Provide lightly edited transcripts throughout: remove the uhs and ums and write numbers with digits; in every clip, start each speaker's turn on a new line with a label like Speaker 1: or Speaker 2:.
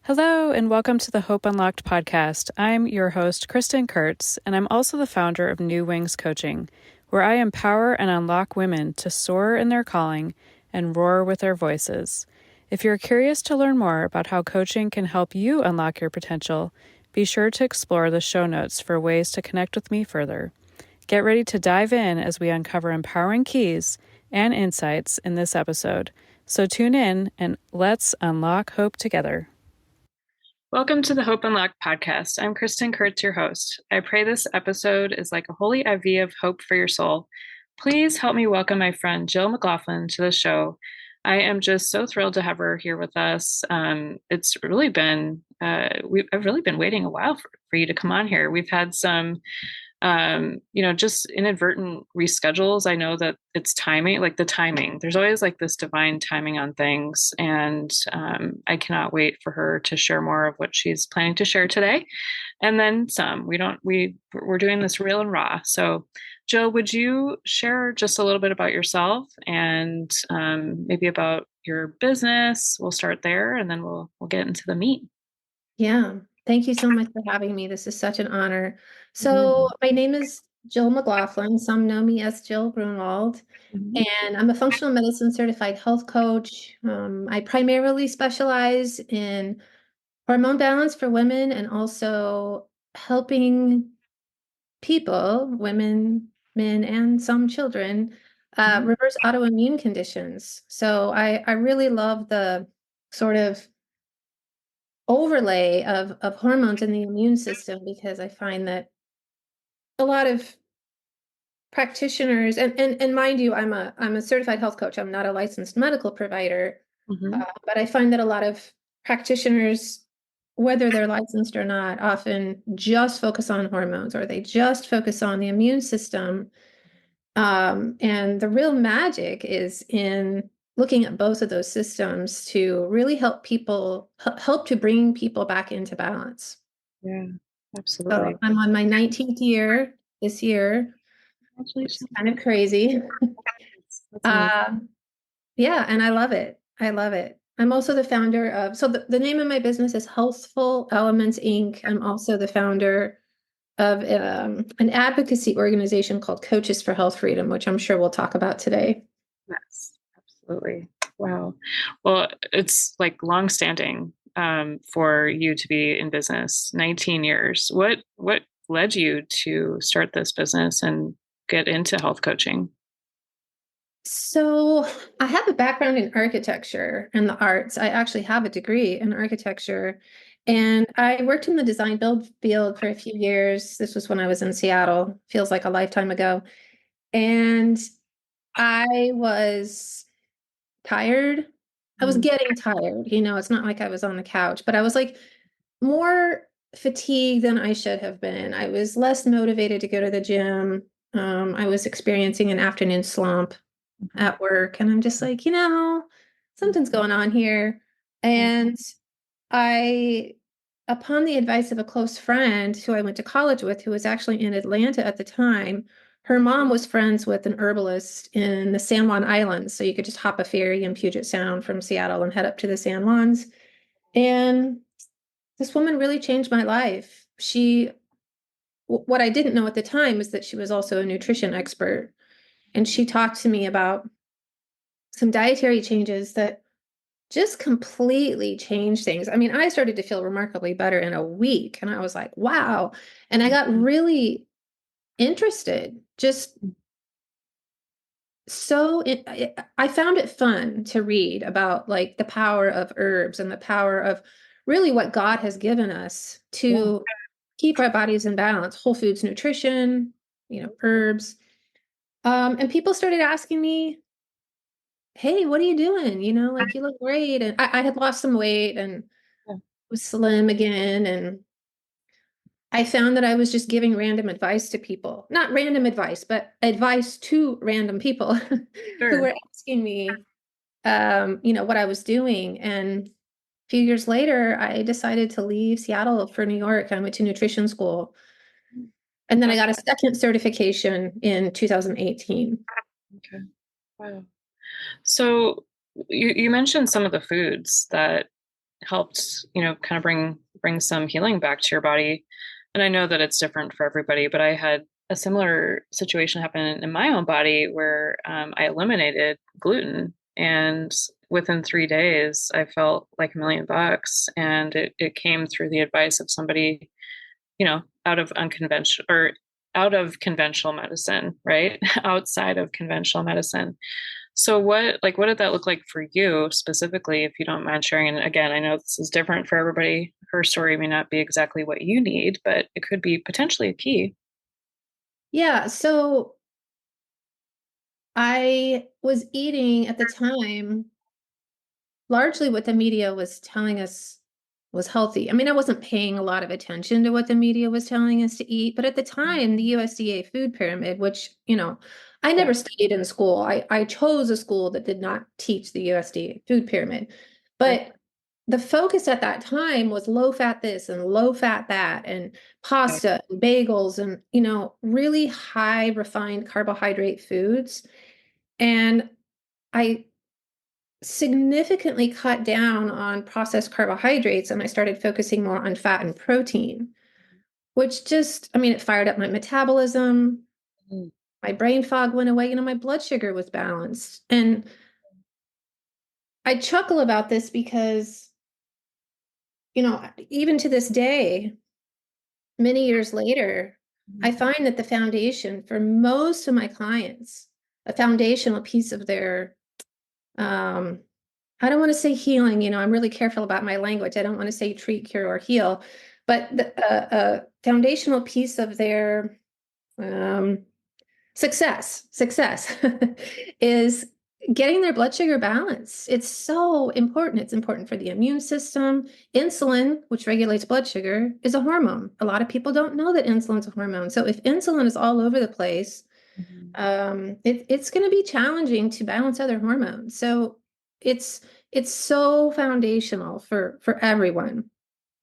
Speaker 1: Hello, and welcome to the Hope Unlocked podcast. I'm your host, Kristen Kurtz, and I'm also the founder of New Wings Coaching, where I empower and unlock women to soar in their calling and roar with their voices. If you're curious to learn more about how coaching can help you unlock your potential, be sure to explore the show notes for ways to connect with me further. Get ready to dive in as we uncover empowering keys and insights in this episode. So tune in and let's unlock hope together. Welcome to the Hope Unlocked podcast. I'm Kristen Kurtz, your host. I pray this episode is like a holy IV of hope for your soul. Please help me welcome my friend Jill McLaughlin to the show. I am just so thrilled to have her here with us. It's really been, I've really been waiting a while for you to come on here. We've had some just inadvertent reschedules. I know that it's timing, like the timing. There's always like this divine timing on things. And I cannot wait for her to share more of what she's planning to share today. And then some. We're doing this real and raw. So Jill, would you share just a little bit about yourself and maybe about your business? We'll start there and then we'll get into the meat.
Speaker 2: Yeah. Thank you so much for having me. This is such an honor. So my name is Jill McLaughlin. Some know me as Jill Grunwald, and I'm a functional medicine certified health coach. I primarily specialize in hormone balance for women and also helping people, women, men, and some children, reverse autoimmune conditions. So I really love the sort of overlay of hormones in the immune system because I find that a lot of practitioners and mind you, I'm a certified health coach. I'm not a licensed medical provider, but I find that a lot of practitioners, whether they're licensed or not, often just focus on hormones or they just focus on the immune system. And the real magic is in looking at both of those systems to really help to bring people back into balance.
Speaker 1: Yeah,
Speaker 2: So
Speaker 1: absolutely.
Speaker 2: I'm on my 19th year this year, which is
Speaker 1: Congratulations.
Speaker 2: kind of crazy.
Speaker 1: That's amazing.
Speaker 2: Yeah, and I love it. I love it. I'm also the founder of, so the name of my business is Healthful Elements, Inc. I'm also the founder of an advocacy organization called Coaches for Health Freedom, which I'm sure we'll talk about today.
Speaker 1: Yes, absolutely. Wow. Well, it's like longstanding for you to be in business, 19 years. What led you to start this business and get into health coaching?
Speaker 2: So I have a background in architecture and the arts. I actually have a degree in architecture. And I worked in the design build field for a few years. This was when I was in Seattle, feels like a lifetime ago. And I was tired. I was
Speaker 1: Mm.
Speaker 2: getting tired. It's not like I was on the couch, but I was like more fatigued than I should have been. I was less motivated to go to the gym. I was experiencing an afternoon slump at work, and I'm just like, something's going on here. And I, upon the advice of a close friend who I went to college with, who was actually in Atlanta at the time, her mom was friends with an herbalist in the San Juan Islands. So you could just hop a ferry in Puget Sound from Seattle and head up to the San Juans. And this woman really changed my life. What I didn't know at the time is that she was also a nutrition expert. And she talked to me about some dietary changes that just completely changed things. I mean, I started to feel remarkably better in a week, and I was like, wow. And I got really interested. I found it fun to read about like the power of herbs and the power of really what God has given us
Speaker 1: Yeah.
Speaker 2: to keep our bodies in balance, whole foods nutrition, herbs. And people started asking me, hey, what are you doing? Like you look great. And I had lost some weight and
Speaker 1: Yeah.
Speaker 2: was slim again. And I found that I was just giving random advice to people, not random advice, but advice to random people who
Speaker 1: Sure.
Speaker 2: were asking me, what I was doing. And a few years later, I decided to leave Seattle for New York. I went to nutrition school. And then I
Speaker 1: That's
Speaker 2: got a second certification in 2018.
Speaker 1: okay. Wow. So you mentioned some of the foods that helped, kind of bring some healing back to your body. And I know that it's different for everybody, but I had a similar situation happen in my own body where I eliminated gluten, and within 3 days I felt like $1,000,000, and it came through the advice of somebody, out of unconventional or out of conventional medicine, right? Outside of conventional medicine. So what did that look like for you specifically, if you don't mind sharing? And again, I know this is different for everybody. Her story may not be exactly what you need, but it could be potentially a key.
Speaker 2: Yeah, so I was eating at the time largely what the media was telling us was healthy. I mean, I wasn't paying a lot of attention to what the media was telling us to eat, but at the time, the USDA food pyramid, which, I
Speaker 1: Yeah.
Speaker 2: never studied in school. I chose a school that did not teach the USDA food pyramid.
Speaker 1: Right.
Speaker 2: But the focus at that time was low fat this and low fat that, and
Speaker 1: Okay.
Speaker 2: pasta and bagels and, really high refined carbohydrate foods. And I significantly cut down on processed carbohydrates, and I started focusing more on fat and protein, which just, I mean, it fired up my metabolism.
Speaker 1: Mm.
Speaker 2: My brain fog went away. My blood sugar was balanced. And I chuckle about this because, even to this day, many years later, I find that the foundation for most of my clients, a foundational piece of their um, I don't want to say healing, I'm really careful about my language. I don't want to say treat, cure, or heal, but a foundational piece of their um, success is getting their blood sugar balance. It's so important. It's important for the immune system. Insulin, which regulates blood sugar, is a hormone. A lot of people don't know that insulin's a hormone. So if insulin is all over the place,
Speaker 1: Mhm.
Speaker 2: it's going to be challenging to balance other hormones. So it's it's so foundational for everyone.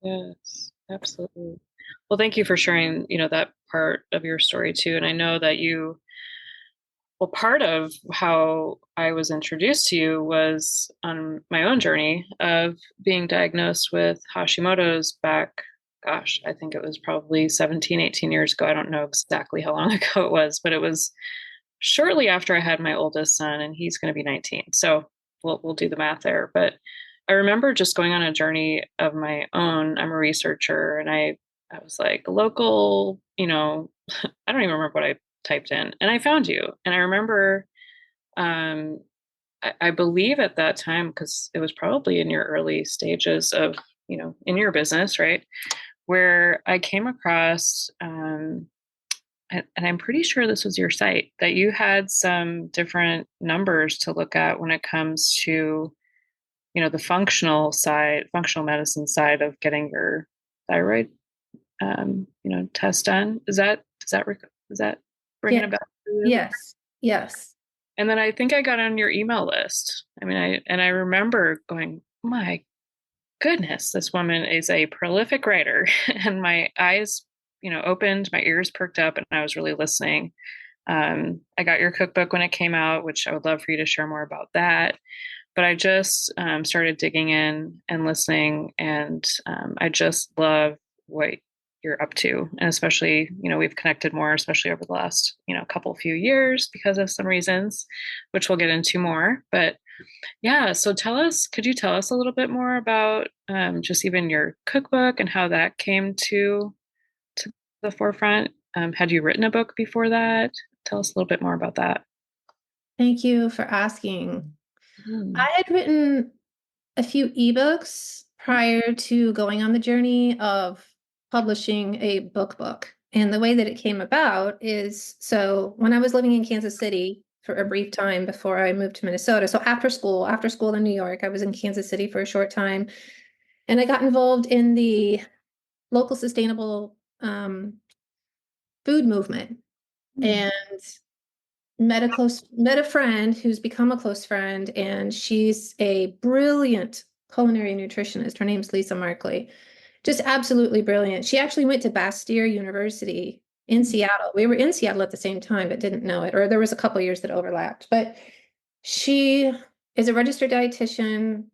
Speaker 1: Yes, absolutely. Well, thank you for sharing, that part of your story too. And I know that well, part of how I was introduced to you was on my own journey of being diagnosed with Hashimoto's back, gosh, I think it was probably 17, 18 years ago. I don't know exactly how long ago it was, but it was shortly after I had my oldest son, and he's going to be 19. So we'll do the math there. But I remember just going on a journey of my own. I'm a researcher, and I was like local, I don't even remember what I typed in, and I found you. And I remember, um, I believe at that time, because it was probably in your early stages of, in your business, right? Where I came across, and I'm pretty sure this was your site, that you had some different numbers to look at when it comes to, the functional medicine side of getting your thyroid, test done. Is that ringing
Speaker 2: Yeah.
Speaker 1: a bell for you?
Speaker 2: Yes. Yes.
Speaker 1: And then I think I got on your email list. I mean, I remember going, my goodness, this woman is a prolific writer. And my eyes, opened, my ears perked up, and I was really listening. I got your cookbook when it came out, which I would love for you to share more about that. But I just started digging in and listening, and I just love what you're up to. And especially, we've connected more, especially over the last, couple few years because of some reasons, which we'll get into more. But yeah, so could you tell us a little bit more about just even your cookbook and how that came to the forefront? Had you written a book before that? Tell us a little bit more about that.
Speaker 2: Thank you for asking.
Speaker 1: Mm.
Speaker 2: I had written a few ebooks prior to going on the journey of publishing a book. And the way that it came about is, so when I was living in Kansas City for a brief time before I moved to Minnesota, so after school in New York, I was in Kansas City for a short time, and I got involved in the local sustainable food movement,
Speaker 1: Mm.
Speaker 2: and met a friend who's become a close friend, and she's a brilliant culinary nutritionist. Her name's Lisa Markley. Just absolutely brilliant. She actually went to Bastyr University in Seattle. We were in Seattle at the same time, but didn't know it, or there was a couple years that overlapped. But she is a registered dietitian,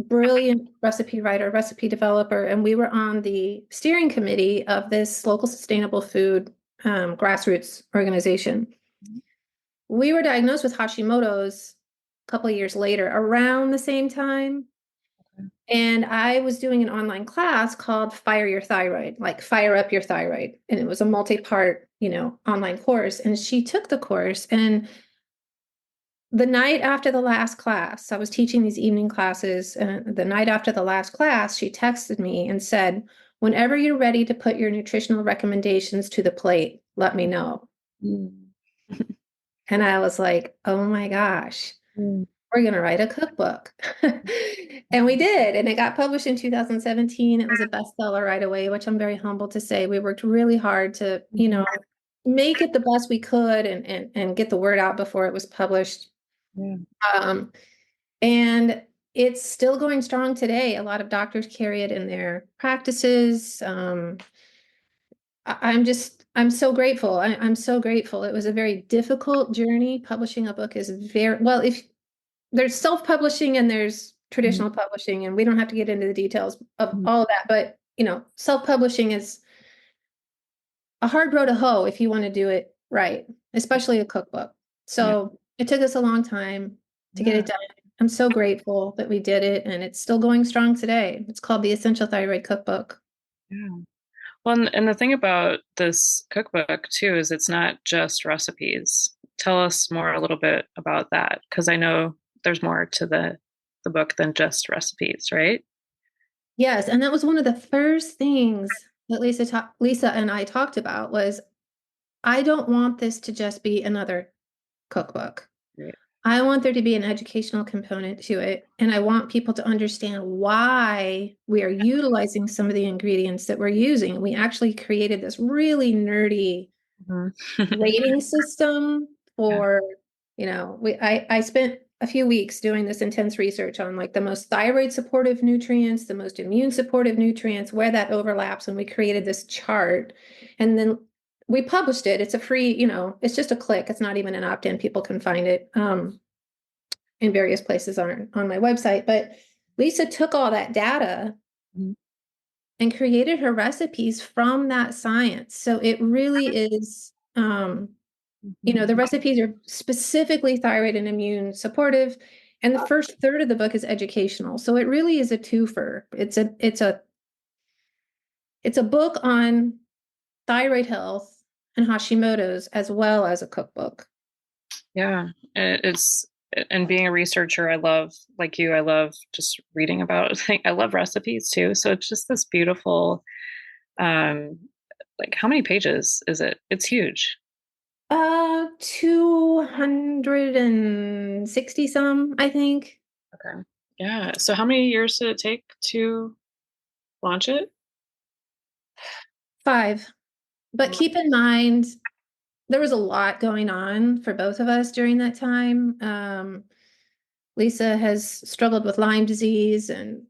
Speaker 2: brilliant recipe writer, recipe developer, and we were on the steering committee of this local sustainable food grassroots organization. We were diagnosed with Hashimoto's a couple of years later, around the same time. And I was doing an online class called Fire Your Thyroid, like fire up your thyroid. And it was a multi-part, online course. And she took the course. And the night after the last class, I was teaching these evening classes. And the night after the last class, she texted me and said, whenever you're ready to put your nutritional recommendations to the plate, let me know.
Speaker 1: Mm.
Speaker 2: And I was like, oh my gosh.
Speaker 1: Mm.
Speaker 2: We're going to write a cookbook. And we did. And it got published in 2017. It was a bestseller right away, which I'm very humbled to say. We worked really hard to, make it the best we could and get the word out before it was published.
Speaker 1: Yeah.
Speaker 2: Um, and it's still going strong today. A lot of doctors carry it in their practices. I'm so grateful. I'm so grateful. It was a very difficult journey. Publishing a book is well, if there's self-publishing and there's traditional publishing, and we don't have to get into the details of all of that, but self-publishing is a hard road to hoe if you want to do it right, especially a cookbook.
Speaker 1: Yeah.
Speaker 2: So it took us a long time to get
Speaker 1: Yeah.
Speaker 2: it done. I'm so grateful that we did it, and it's still going strong today. It's called the Essential Thyroid Cookbook.
Speaker 1: Yeah. Well, and the thing about this cookbook too is it's not just recipes. Tell us more a little bit about that, because I know there's more to the book than just recipes, right?
Speaker 2: Yes, and that was one of the first things that Lisa and I talked about was I don't want this to just be another cookbook.
Speaker 1: Right.
Speaker 2: I want there to be an educational component to it, and I want people to understand why we are utilizing some of the ingredients that we're using. We actually created this really nerdy
Speaker 1: Mhm.
Speaker 2: rating system
Speaker 1: Yeah.
Speaker 2: for, I spent a few weeks doing this intense research on like the most thyroid supportive nutrients, the most immune supportive nutrients, where that overlaps, and we created this chart, and then we published it. It's a free, it's just a click. It's not even an opt-in. People can find it in various places on my website. But Lisa took all that data
Speaker 1: Mhm.
Speaker 2: and created her recipes from that science. So it really is, the recipes are specifically thyroid and immune supportive. And the first third of the book is educational. So it really is a twofer. It's a book on thyroid health and Hashimoto's as well as a cookbook.
Speaker 1: Yeah. It's and being a researcher, I love, like you, I love just reading about I love recipes too. So it's just this beautiful um like how many pages is it? It's huge.
Speaker 2: 260 some, I think.
Speaker 1: Okay. Yeah. So how many years did it take to launch it?
Speaker 2: 5. But keep in mind, there was a lot going on for both of us during that time. Lisa has struggled with Lyme disease, and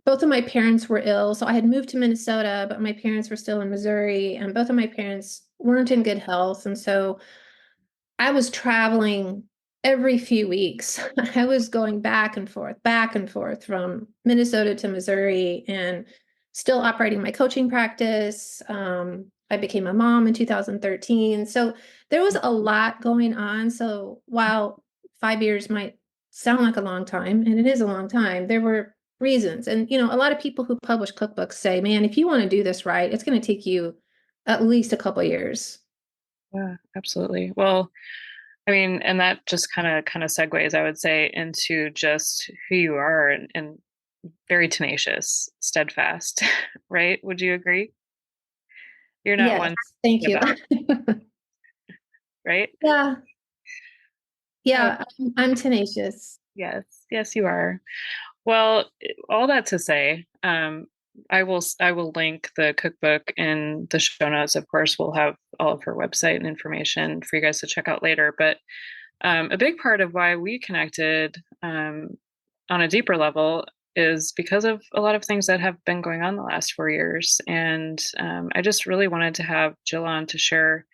Speaker 2: both of my parents were ill. So I had moved to Minnesota, but my parents were still in Missouri, and both of my parents weren't in good health. And so I was traveling every few weeks. I was going back and forth from Minnesota to Missouri, and still operating my coaching practice. I became a mom in 2013. So there was a lot going on. So while 5 years might sound like a long time, and it is a long time, there were reasons. And, a lot of people who publish cookbooks say, man, if you want to do this right, it's going to take you at least a couple years.
Speaker 1: Yeah, absolutely. Well, I mean, and that just kind of segues, I would say, into just who you are and very tenacious, steadfast, right? Would you agree? You're not
Speaker 2: Yes,
Speaker 1: one to
Speaker 2: thank
Speaker 1: give
Speaker 2: you.
Speaker 1: up, right?
Speaker 2: Yeah,
Speaker 1: Oh,
Speaker 2: yeah, I'm tenacious.
Speaker 1: yes, yes, you are. Well, all that to say, I will link the cookbook in the show notes. Of course, we'll have all of her website and information for you guys to check out later. But a big part of why we connected on a deeper level is because of a lot of things that have been going on the last 4 years. And I just really wanted to have Jill on to share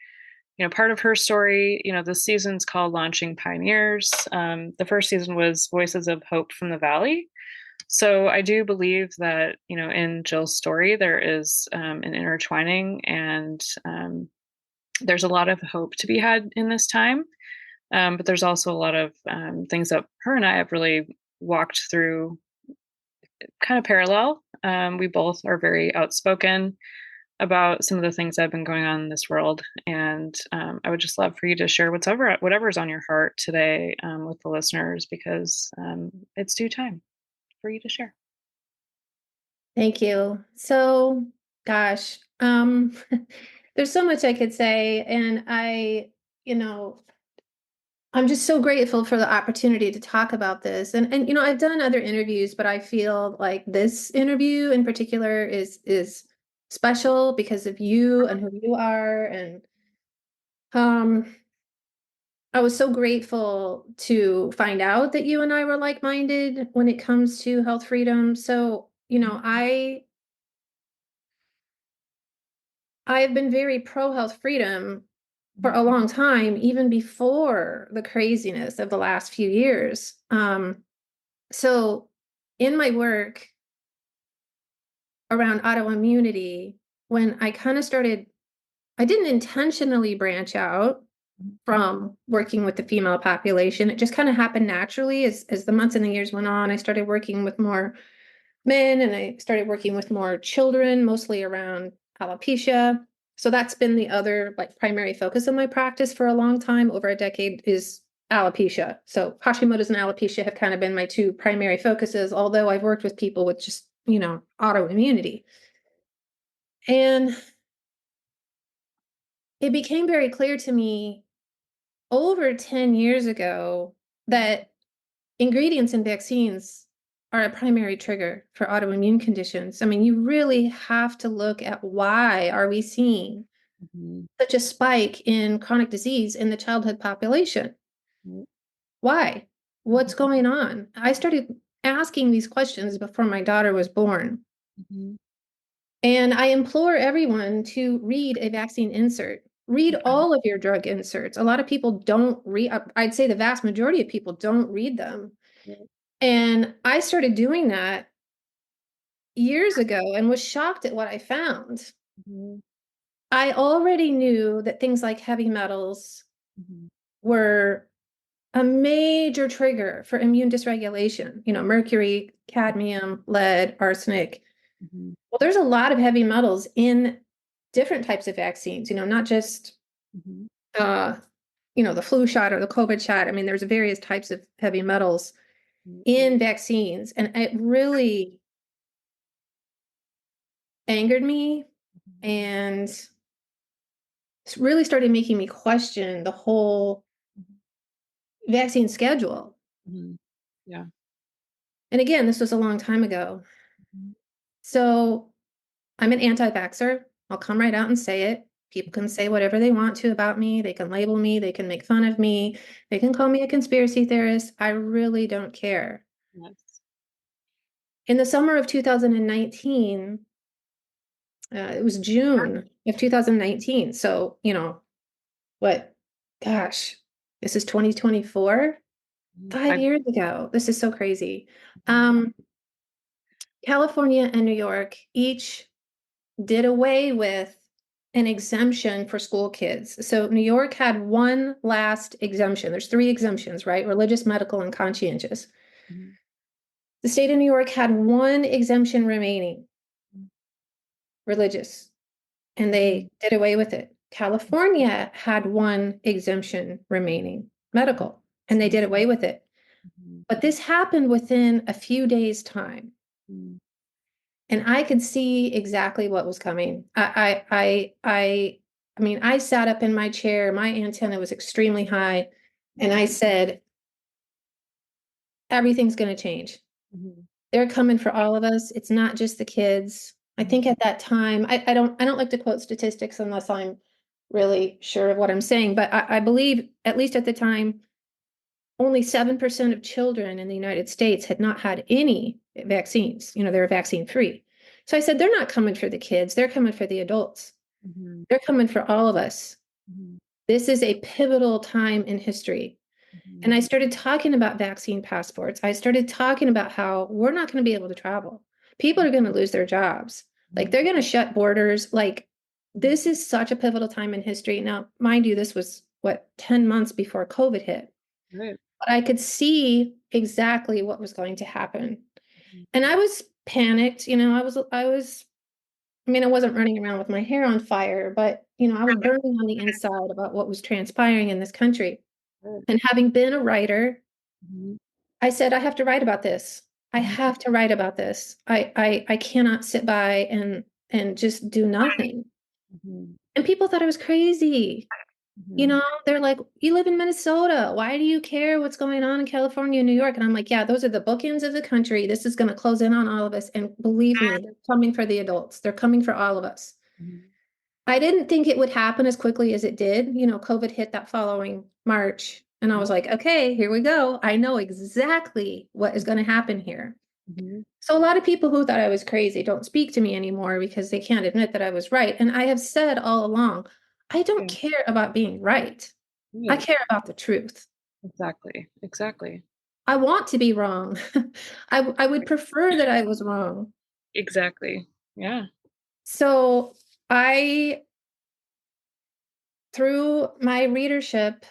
Speaker 1: part of her story, the season's called Launching Pioneers. The first season was Voices of Hope from the Valley. So I do believe that, in Jill's story, there is an intertwining, and there's a lot of hope to be had in this time. But there's also a lot of things that her and I have really walked through kind of parallel. We both are very outspoken about some of the things that have been going on in this world. And I would just love for you to share whatever's on your heart today with the listeners, because it's due time for you to share.
Speaker 2: Thank you. So, gosh, there's so much I could say, and you know, I'm just so grateful for the opportunity to talk about this. And I've done other interviews, but I feel like this interview in particular is special because of you and who you are. And um I was so grateful to find out that you and I were like-minded when it comes to health freedom. So, I have been very pro health freedom for a long time, even before the craziness of the last few years. So in my work around autoimmunity, when I kind of started, I didn't intentionally branch out from working with the female population. It just kind of happened naturally as the months and the years went on. I started working with more men, and I started working with more children, mostly around alopecia. So that's been the other like primary focus of my practice for a long time, over a decade, is alopecia. So Hashimoto's and alopecia have kind of been my two primary focuses, although I've worked with people with just, autoimmunity. And it became very clear to me over 10 years ago that ingredients in vaccines are a primary trigger for autoimmune conditions. I mean, you really have to look at why are we seeing such a spike in chronic disease in the childhood population? Why? What's going on? I started asking these questions before my daughter was born. And I implore everyone to read a vaccine insert. Read all of your drug inserts. A lot of people don't read, I'd say the vast majority of people don't read them. And I started doing that years ago and was shocked at what I found. I already knew that things like heavy metals were a major trigger for immune dysregulation, mercury, cadmium, lead, arsenic. Well, there's a lot of heavy metals in different types of vaccines, not just, uh, the flu shot or the COVID shot. I mean, there's various types of heavy metals in vaccines. And it really angered me and really started making me question the whole vaccine schedule.
Speaker 1: Yeah.
Speaker 2: And again, this was a long time ago. So I'm an anti-vaxxer. I'll come right out and say it. People can say whatever they want to about me. They can label me. They can make fun of me. They can call me a conspiracy theorist. I really don't care.
Speaker 1: Yes.
Speaker 2: In the summer of 2019, it was June of 2019. So, what? Gosh, this is 2024. 5 years ago. This is so crazy. California and New York each did away with an exemption for school kids. So New York had one last exemption. There's three exemptions, right? Religious, medical, and conscientious. The state of New York had one exemption remaining, religious, and they did away with it. California had one exemption remaining, medical, and they did away with it. But this happened within a few days' time. And I could see exactly what was coming. I mean, I sat up in my chair, my antenna was extremely high, and I said, everything's going to change. They're coming for all of us. It's not just the kids. I think at that time, I don't like to quote statistics unless I'm really sure of what I'm saying, but I believe, at least at the time, only 7% of children in the United States had not had any vaccines. They were vaccine free. So I said, they're not coming for the kids. They're coming for the adults. They're coming for all of us. This is a pivotal time in history. And I
Speaker 1: Mhm.
Speaker 2: started talking about vaccine passports. I started talking about how we're not going to be able to travel. People are going to lose their jobs. Like
Speaker 1: Mhm.
Speaker 2: they're going to shut borders. Like
Speaker 1: Mhm.
Speaker 2: this is such a pivotal time in history. Now, mind you, this was what, 10 months before COVID hit.
Speaker 1: Right.
Speaker 2: But I could see exactly what was going to happen.
Speaker 1: Mhm.
Speaker 2: And I was panicked. I mean, I wasn't running around with my hair on fire, but I was burning on the inside about what was transpiring in this country.
Speaker 1: Right.
Speaker 2: And having been a writer,
Speaker 1: Mhm.
Speaker 2: I said, I have to write about this. I
Speaker 1: Mhm.
Speaker 2: have to write about this. I cannot sit by and just do nothing.
Speaker 1: Mhm.
Speaker 2: And people thought I was crazy.
Speaker 1: Mhm.
Speaker 2: They're like, you live in Minnesota. Why do you care what's going on in California and New York? And I'm like, yeah, those are the bookends of the country. This is going to close in on all of us. And believe me, they're coming for the adults. They're coming for all of us.
Speaker 1: Mhm.
Speaker 2: I didn't think it would happen as quickly as it did. COVID hit that following March. And I was like, okay, here we go. I know exactly what is going to happen here.
Speaker 1: Mhm.
Speaker 2: So a lot of people who thought I was crazy don't speak to me anymore because they can't admit that I was right. And I have said all along, I don't
Speaker 1: Yeah.
Speaker 2: care about being right. I
Speaker 1: Right.
Speaker 2: care about the truth.
Speaker 1: Exactly. Exactly.
Speaker 2: I want to be wrong. I would prefer that I was wrong.
Speaker 1: Exactly. Yeah.
Speaker 2: So I, through my readership,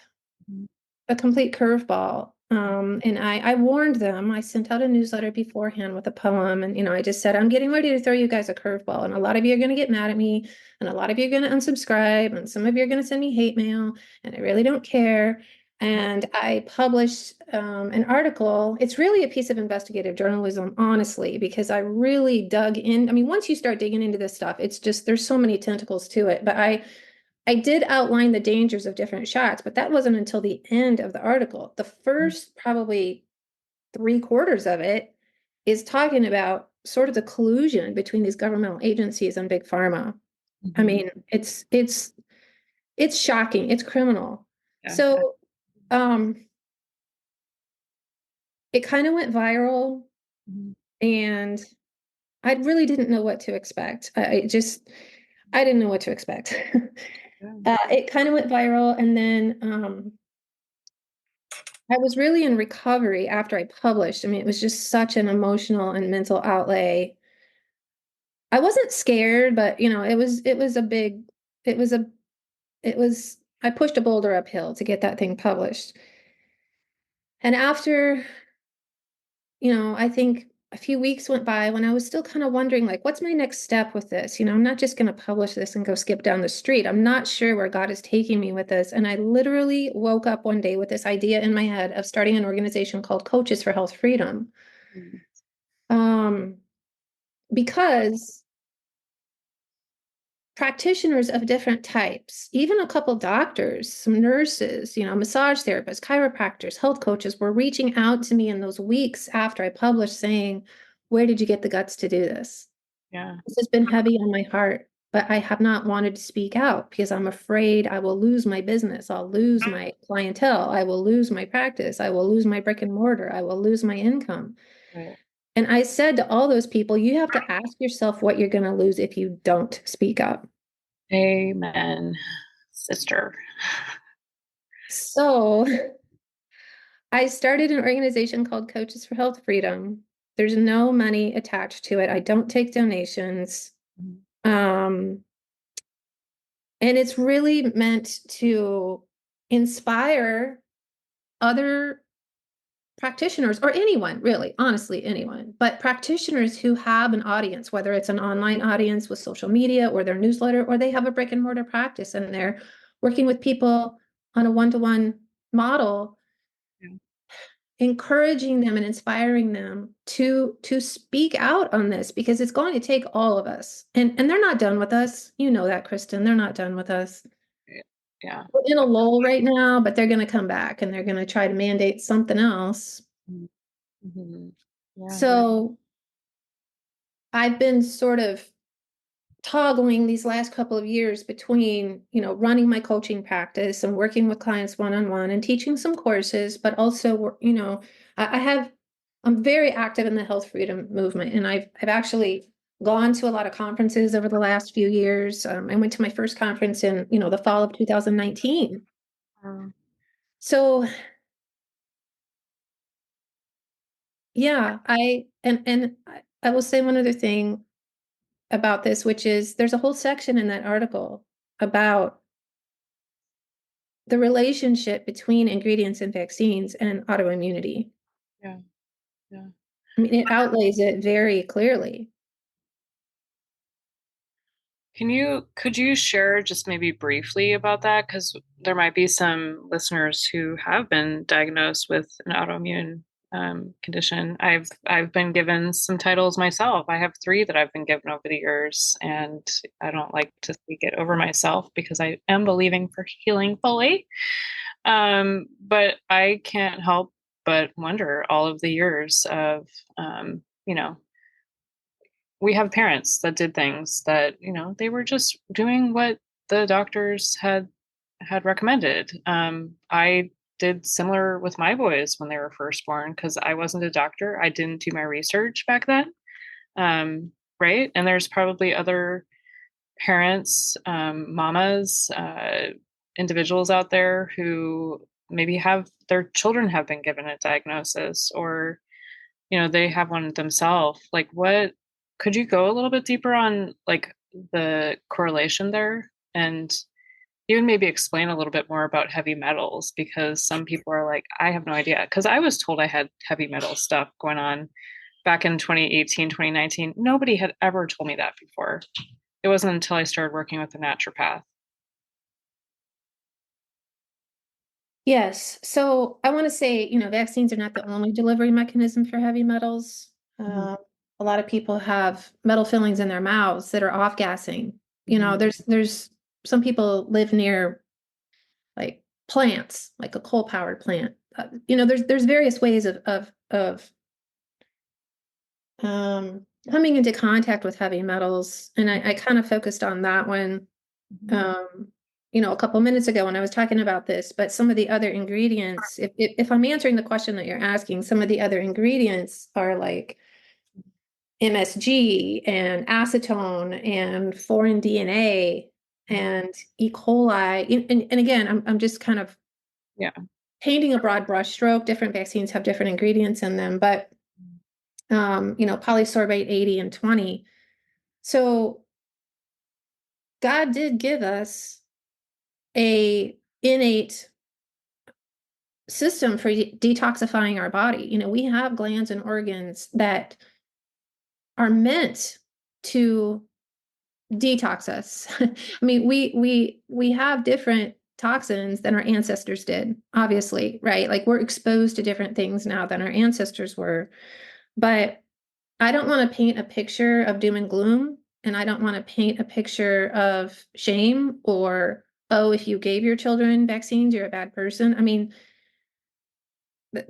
Speaker 1: Mhm.
Speaker 2: a complete curveball. And I warned them. I sent out a newsletter beforehand with a poem, and I just said, I'm getting ready to throw you guys a curveball, and a lot of you are going to get mad at me, and a lot of you are going to unsubscribe, and some of you are going to send me hate mail, and I really don't care. And I published an article. It's really a piece of investigative journalism, honestly, because I really dug in. I mean, once you start digging into this stuff, it's just there's so many tentacles to it. But I did outline the dangers of different shots, but that wasn't until the end of the article. The first probably three-quarters of it is talking about sort of the collusion between these governmental agencies and big pharma. I
Speaker 1: Mhm.
Speaker 2: mean, it's shocking, it's criminal.
Speaker 1: Yeah.
Speaker 2: So um it kind of went viral,
Speaker 1: Mhm.
Speaker 2: and I really didn't know what to expect. I didn't know what to expect.
Speaker 1: Yeah.
Speaker 2: It kind of went viral, and then I was really in recovery after I published. I mean, it was just such an emotional and mental outlay. I wasn't scared, but it was a big, it was a, it was, I pushed a boulder uphill to get that thing published. And after, I think a few weeks went by when I was still kind of wondering, like, what's my next step with this? I'm not just going to publish this and go skip down the street. I'm not sure where God is taking me with this. And I literally woke up one day with this idea in my head of starting an organization called Coaches for Health Freedom.
Speaker 1: Mhm.
Speaker 2: Um, because practitioners of different types, even a couple doctors, some nurses, massage therapists, chiropractors, health coaches were reaching out to me in those weeks after I published saying, where did you get the guts to do this?
Speaker 1: Yeah.
Speaker 2: This has been heavy on my heart, but I have not wanted to speak out because I'm afraid I will lose my business. I'll lose my clientele. I will lose my practice. I will lose my brick and mortar. I will lose my income.
Speaker 1: Right.
Speaker 2: And I said to all those people, you have to ask yourself what you're going to lose if you don't speak up.
Speaker 1: Amen, sister.
Speaker 2: So I started an organization called Coaches for Health Freedom. There's no money attached to it. I don't take donations.
Speaker 1: Mhm.
Speaker 2: Um, and it's really meant to inspire other practitioners or anyone, really, honestly, anyone, but practitioners who have an audience, whether it's an online audience with social media or their newsletter, or they have a brick and mortar practice and they're working with people on a one-to-one model,
Speaker 1: Yeah.
Speaker 2: encouraging them and inspiring them to speak out on this because it's going to take all of us. And they're not done with us. You know that, Kristen. They're not done with us.
Speaker 1: Yeah. Yeah.
Speaker 2: We're in a lull right now, but they're going to come back and they're going to try to mandate something else.
Speaker 1: Mhm. Mhm. Yeah.
Speaker 2: So I've been sort of toggling these last couple of years between, running my coaching practice and working with clients one-on-one and teaching some courses, but also, I have, I'm very active in the health freedom movement. And I've actually gone to a lot of conferences over the last few years. I went to my first conference in, the fall of 2019.
Speaker 1: Um,
Speaker 2: So yeah, I will say one other thing about this, which is there's a whole section in that article about the relationship between ingredients in vaccines and autoimmunity.
Speaker 1: yeah, yeah.
Speaker 2: I mean, it outlays it very clearly.
Speaker 1: Could you share just maybe briefly about that? Because there might be some listeners who have been diagnosed with an autoimmune condition. I've been given some titles myself. I have three that I've been given over the years, and I don't like to speak it over myself because I am believing for healing fully. But I can't help but wonder all of the years of, you know, we have parents that did things that, they were just doing what the doctors had recommended. I did similar with my boys when they were first born because I wasn't a doctor. I didn't do my research back then. Right. And there's probably other parents, mamas, individuals out there who maybe have their children have been given a diagnosis, or they have one themselves. Like, what could you go a little bit deeper on, like, the correlation there, and even maybe explain a little bit more about heavy metals, because some people are like, I have no idea, because I was told I had heavy metal stuff going on back in 2018, 2019. Nobody had ever told me that before. It wasn't until I started working with a naturopath.
Speaker 2: Yes. So I want to say, vaccines are not the only delivery mechanism for heavy metals.
Speaker 1: Mhm,
Speaker 2: Uh, a lot of people have metal fillings in their mouths that are off-gassing.
Speaker 1: mhm,
Speaker 2: There's some people live near like plants, like a coal-powered plant. There's various ways of coming into contact with heavy metals, and I kind of focused on that one
Speaker 1: mhm,
Speaker 2: um, a couple minutes ago when I was talking about this, but some of the other ingredients, if I'm answering the question that you're asking, some of the other ingredients are like MSG and acetone and foreign DNA and E. coli. And again, I'm just kind of
Speaker 1: yeah.
Speaker 2: painting a broad brush stroke. Different vaccines have different ingredients in them, but polysorbate 80 and 20. So God did give us a innate system for detoxifying our body. We have glands and organs that are meant to detox us. I mean, we have different toxins than our ancestors did, obviously, right? Like we're exposed to different things now than our ancestors were. But I don't want to paint a picture of doom and gloom, and I don't want to paint a picture of shame or, oh, if you gave your children vaccines, you're a bad person. I mean,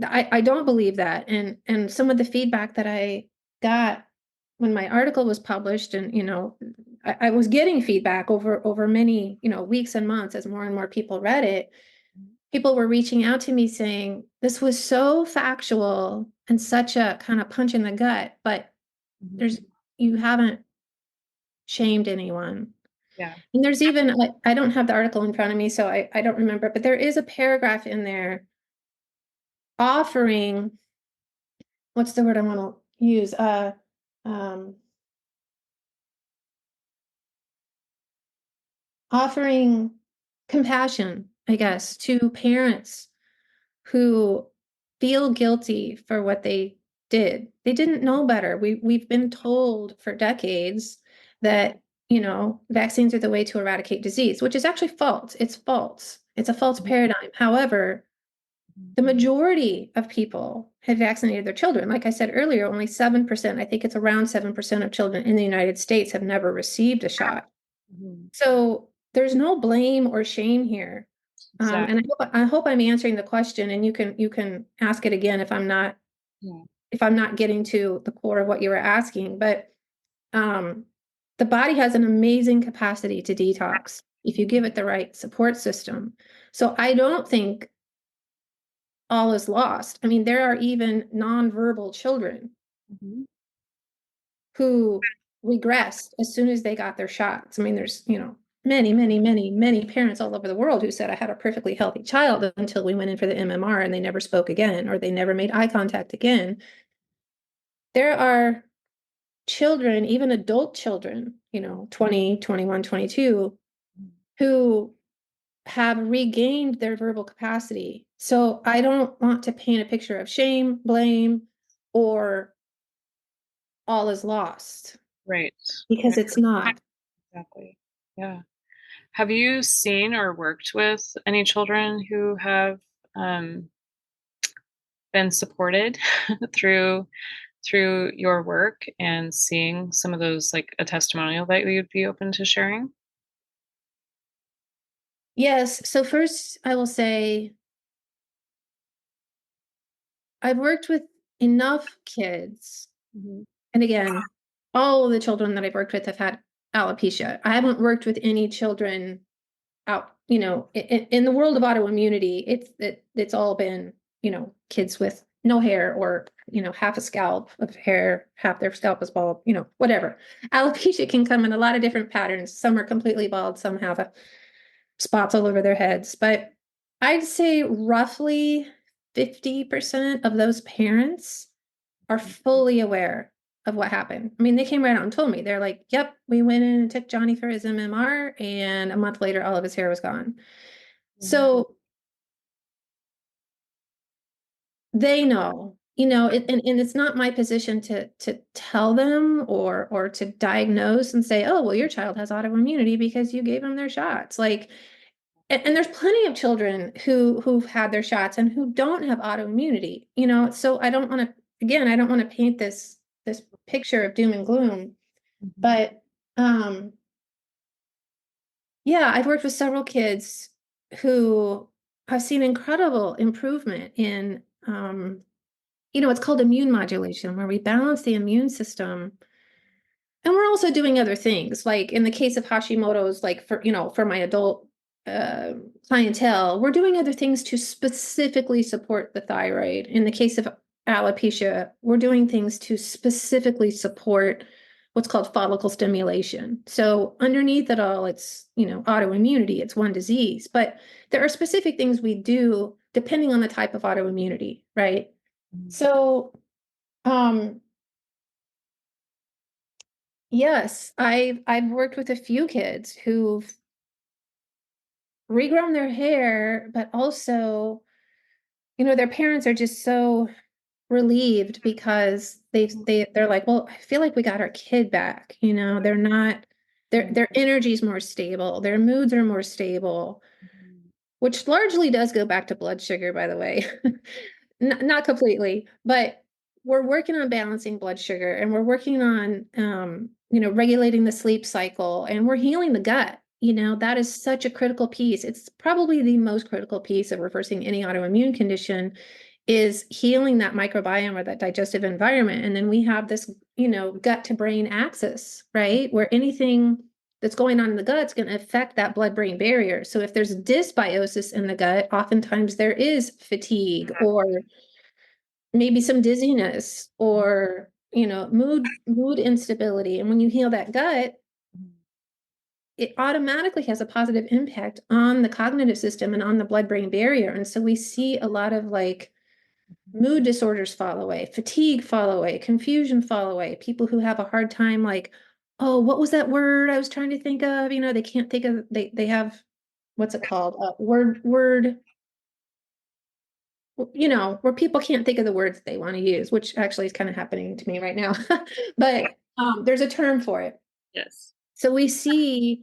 Speaker 2: I don't believe that. And some of the feedback that I got when my article was published, and I was getting feedback over many, weeks and months as more and more people read it. People were reaching out to me saying, this was so factual and such a kind of punch in the gut, but
Speaker 1: Mhm.
Speaker 2: there's you haven't shamed anyone.
Speaker 1: Yeah.
Speaker 2: And there's even I don't have the article in front of me, so I don't remember, but there is a paragraph in there offering, what's the word I want to use? Um, Offering compassion, I guess, to parents who feel guilty for what they did. They didn't know better. We've been told for decades that, vaccines are the way to eradicate disease, which is actually false. It's false. It's a false
Speaker 1: Mhm,
Speaker 2: paradigm. However,
Speaker 1: mhm,
Speaker 2: the majority of people have vaccinated their children. Like I said earlier, only 7%, I think it's around 7% of children in the United States have never received a shot.
Speaker 1: mhm.
Speaker 2: So there's no blame or shame here.
Speaker 1: Exactly.
Speaker 2: And I hope I'm answering the question, and you can ask it again
Speaker 1: Yeah.
Speaker 2: if I'm not getting to the core of what you were asking. But um, the body has an amazing capacity to detox if you give it the right support system. So I don't think all is lost. I mean, there are even nonverbal children
Speaker 1: Mhm.
Speaker 2: who regressed as soon as they got their shots. I mean, there's, many, many, many, many parents all over the world who said, I had a perfectly healthy child until we went in for the MMR and they never spoke again, or they never made eye contact again. There are children, even adult children, 20, 21, 22, who have regained their verbal capacity. So I don't want to paint a picture of shame, blame, or all is lost,
Speaker 1: Right.
Speaker 2: because
Speaker 1: Right.
Speaker 2: it's not.
Speaker 1: Exactly. Yeah. Have you seen or worked with any children who have um, been supported through your work and seeing some of those, like a testimonial that you'd be open to sharing?
Speaker 2: Yes. So first, I will say I've worked with enough kids.
Speaker 1: Mhm.
Speaker 2: And again, all of the children that I've worked with have had alopecia. I haven't worked with any children out, in the world of autoimmunity. It's all been, kids with no hair, or, half a scalp of hair, half their scalp is bald, whatever. Alopecia can come in a lot of different patterns. Some are completely bald, some have spots all over their heads. But I'd say roughly 50% of those parents are fully aware of what happened. I mean, they came right out and told me. They're like, yep, we went in and took Johnny for his MMR, and a month later, all of his hair was gone.
Speaker 1: Mhm.
Speaker 2: So they know, and it's not my position to tell them, or to diagnose and say, oh, well, your child has autoimmunity because you gave them their shots. Like, and there's plenty of children who've had their shots and who don't have autoimmunity, so I don't want to paint this picture of doom and gloom.
Speaker 1: Mhm.
Speaker 2: But yeah, I've worked with several kids who have seen incredible improvement in, it's called immune modulation, where we balance the immune system. And we're also doing other things, like in the case of Hashimoto's, like for my adult uh, clientele, we're doing other things to specifically support the thyroid. In the case of alopecia, we're doing things to specifically support what's called follicle stimulation. So underneath it all, it's, autoimmunity, it's one disease, but there are specific things we do depending on the type of autoimmunity, right?
Speaker 1: Mhm.
Speaker 2: So, um, yes, I've worked with a few kids who've regrown their hair, but also, their parents are just so relieved because they're like, well, I feel like we got our kid back. They're not, their energy's more stable, their moods are more stable,
Speaker 1: Mhm.
Speaker 2: which largely does go back to blood sugar, by the way. Not completely, but we're working on balancing blood sugar, and we're working on, regulating the sleep cycle, and we're healing the gut. That is such a critical piece. It's probably the most critical piece of reversing any autoimmune condition, is healing that microbiome or that digestive environment. And then we have this, gut to brain axis, right? Where anything that's going on in the gut is going to affect that blood-brain barrier. So if there's dysbiosis in the gut, oftentimes there is fatigue, or maybe some dizziness, or, mood instability. And when you heal that gut, it automatically has a positive impact on the cognitive system and on the blood-brain barrier. And so we see a lot of, like, mood disorders fall away, fatigue fall away, confusion fall away. People who have a hard time, like, oh, what was that word I was trying to think of? They can't think of, they have, what's it called? Word, where people can't think of the words they want to use, which actually is kind of happening to me right now. But there's a term for it.
Speaker 1: Yes.
Speaker 2: So we see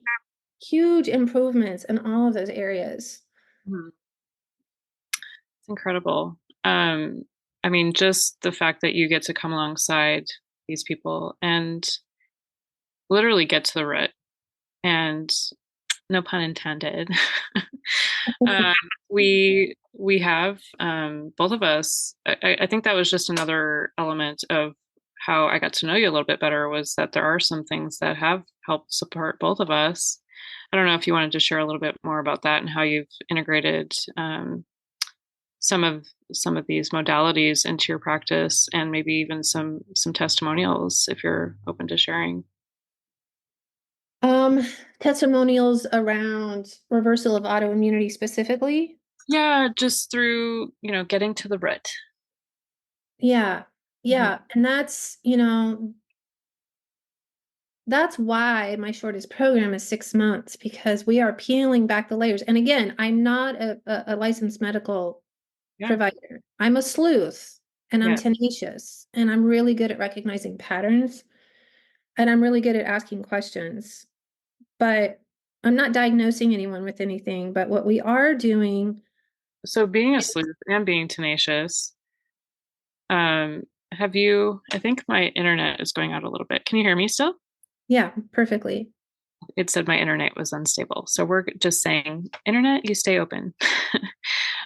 Speaker 2: huge improvements in all of those areas.
Speaker 1: Mhm. It's incredible. I mean, just the fact that you get to come alongside these people and literally get to the root, and no pun intended. um, we have both of us. I think that was just another element of how I got to know you a little bit better, was that there are some things that have helped support both of us. I don't know if you wanted to share a little bit more about that and how you've integrated some of these modalities into your practice, and maybe even some testimonials if you're open to sharing.
Speaker 2: Um, Testimonials around reversal of autoimmunity specifically.
Speaker 1: Yeah, just through, getting to the root.
Speaker 2: Yeah.
Speaker 1: Mhm.
Speaker 2: Yeah. And that's why my shortest program is 6 months, because we are peeling back the layers. And again, I'm not a licensed medical
Speaker 1: Yeah.
Speaker 2: provider. I'm a sleuth and I'm
Speaker 1: Yeah.
Speaker 2: tenacious and I'm really good at recognizing patterns and I'm really good at asking questions. But I'm not diagnosing anyone with anything. But what we are doing,
Speaker 1: So being a sleuth and being tenacious, um, I think my internet is going out a little bit. Can you hear me still?
Speaker 2: yeah, perfectly.
Speaker 1: It said my internet was unstable. So we're just saying, internet, you stay open.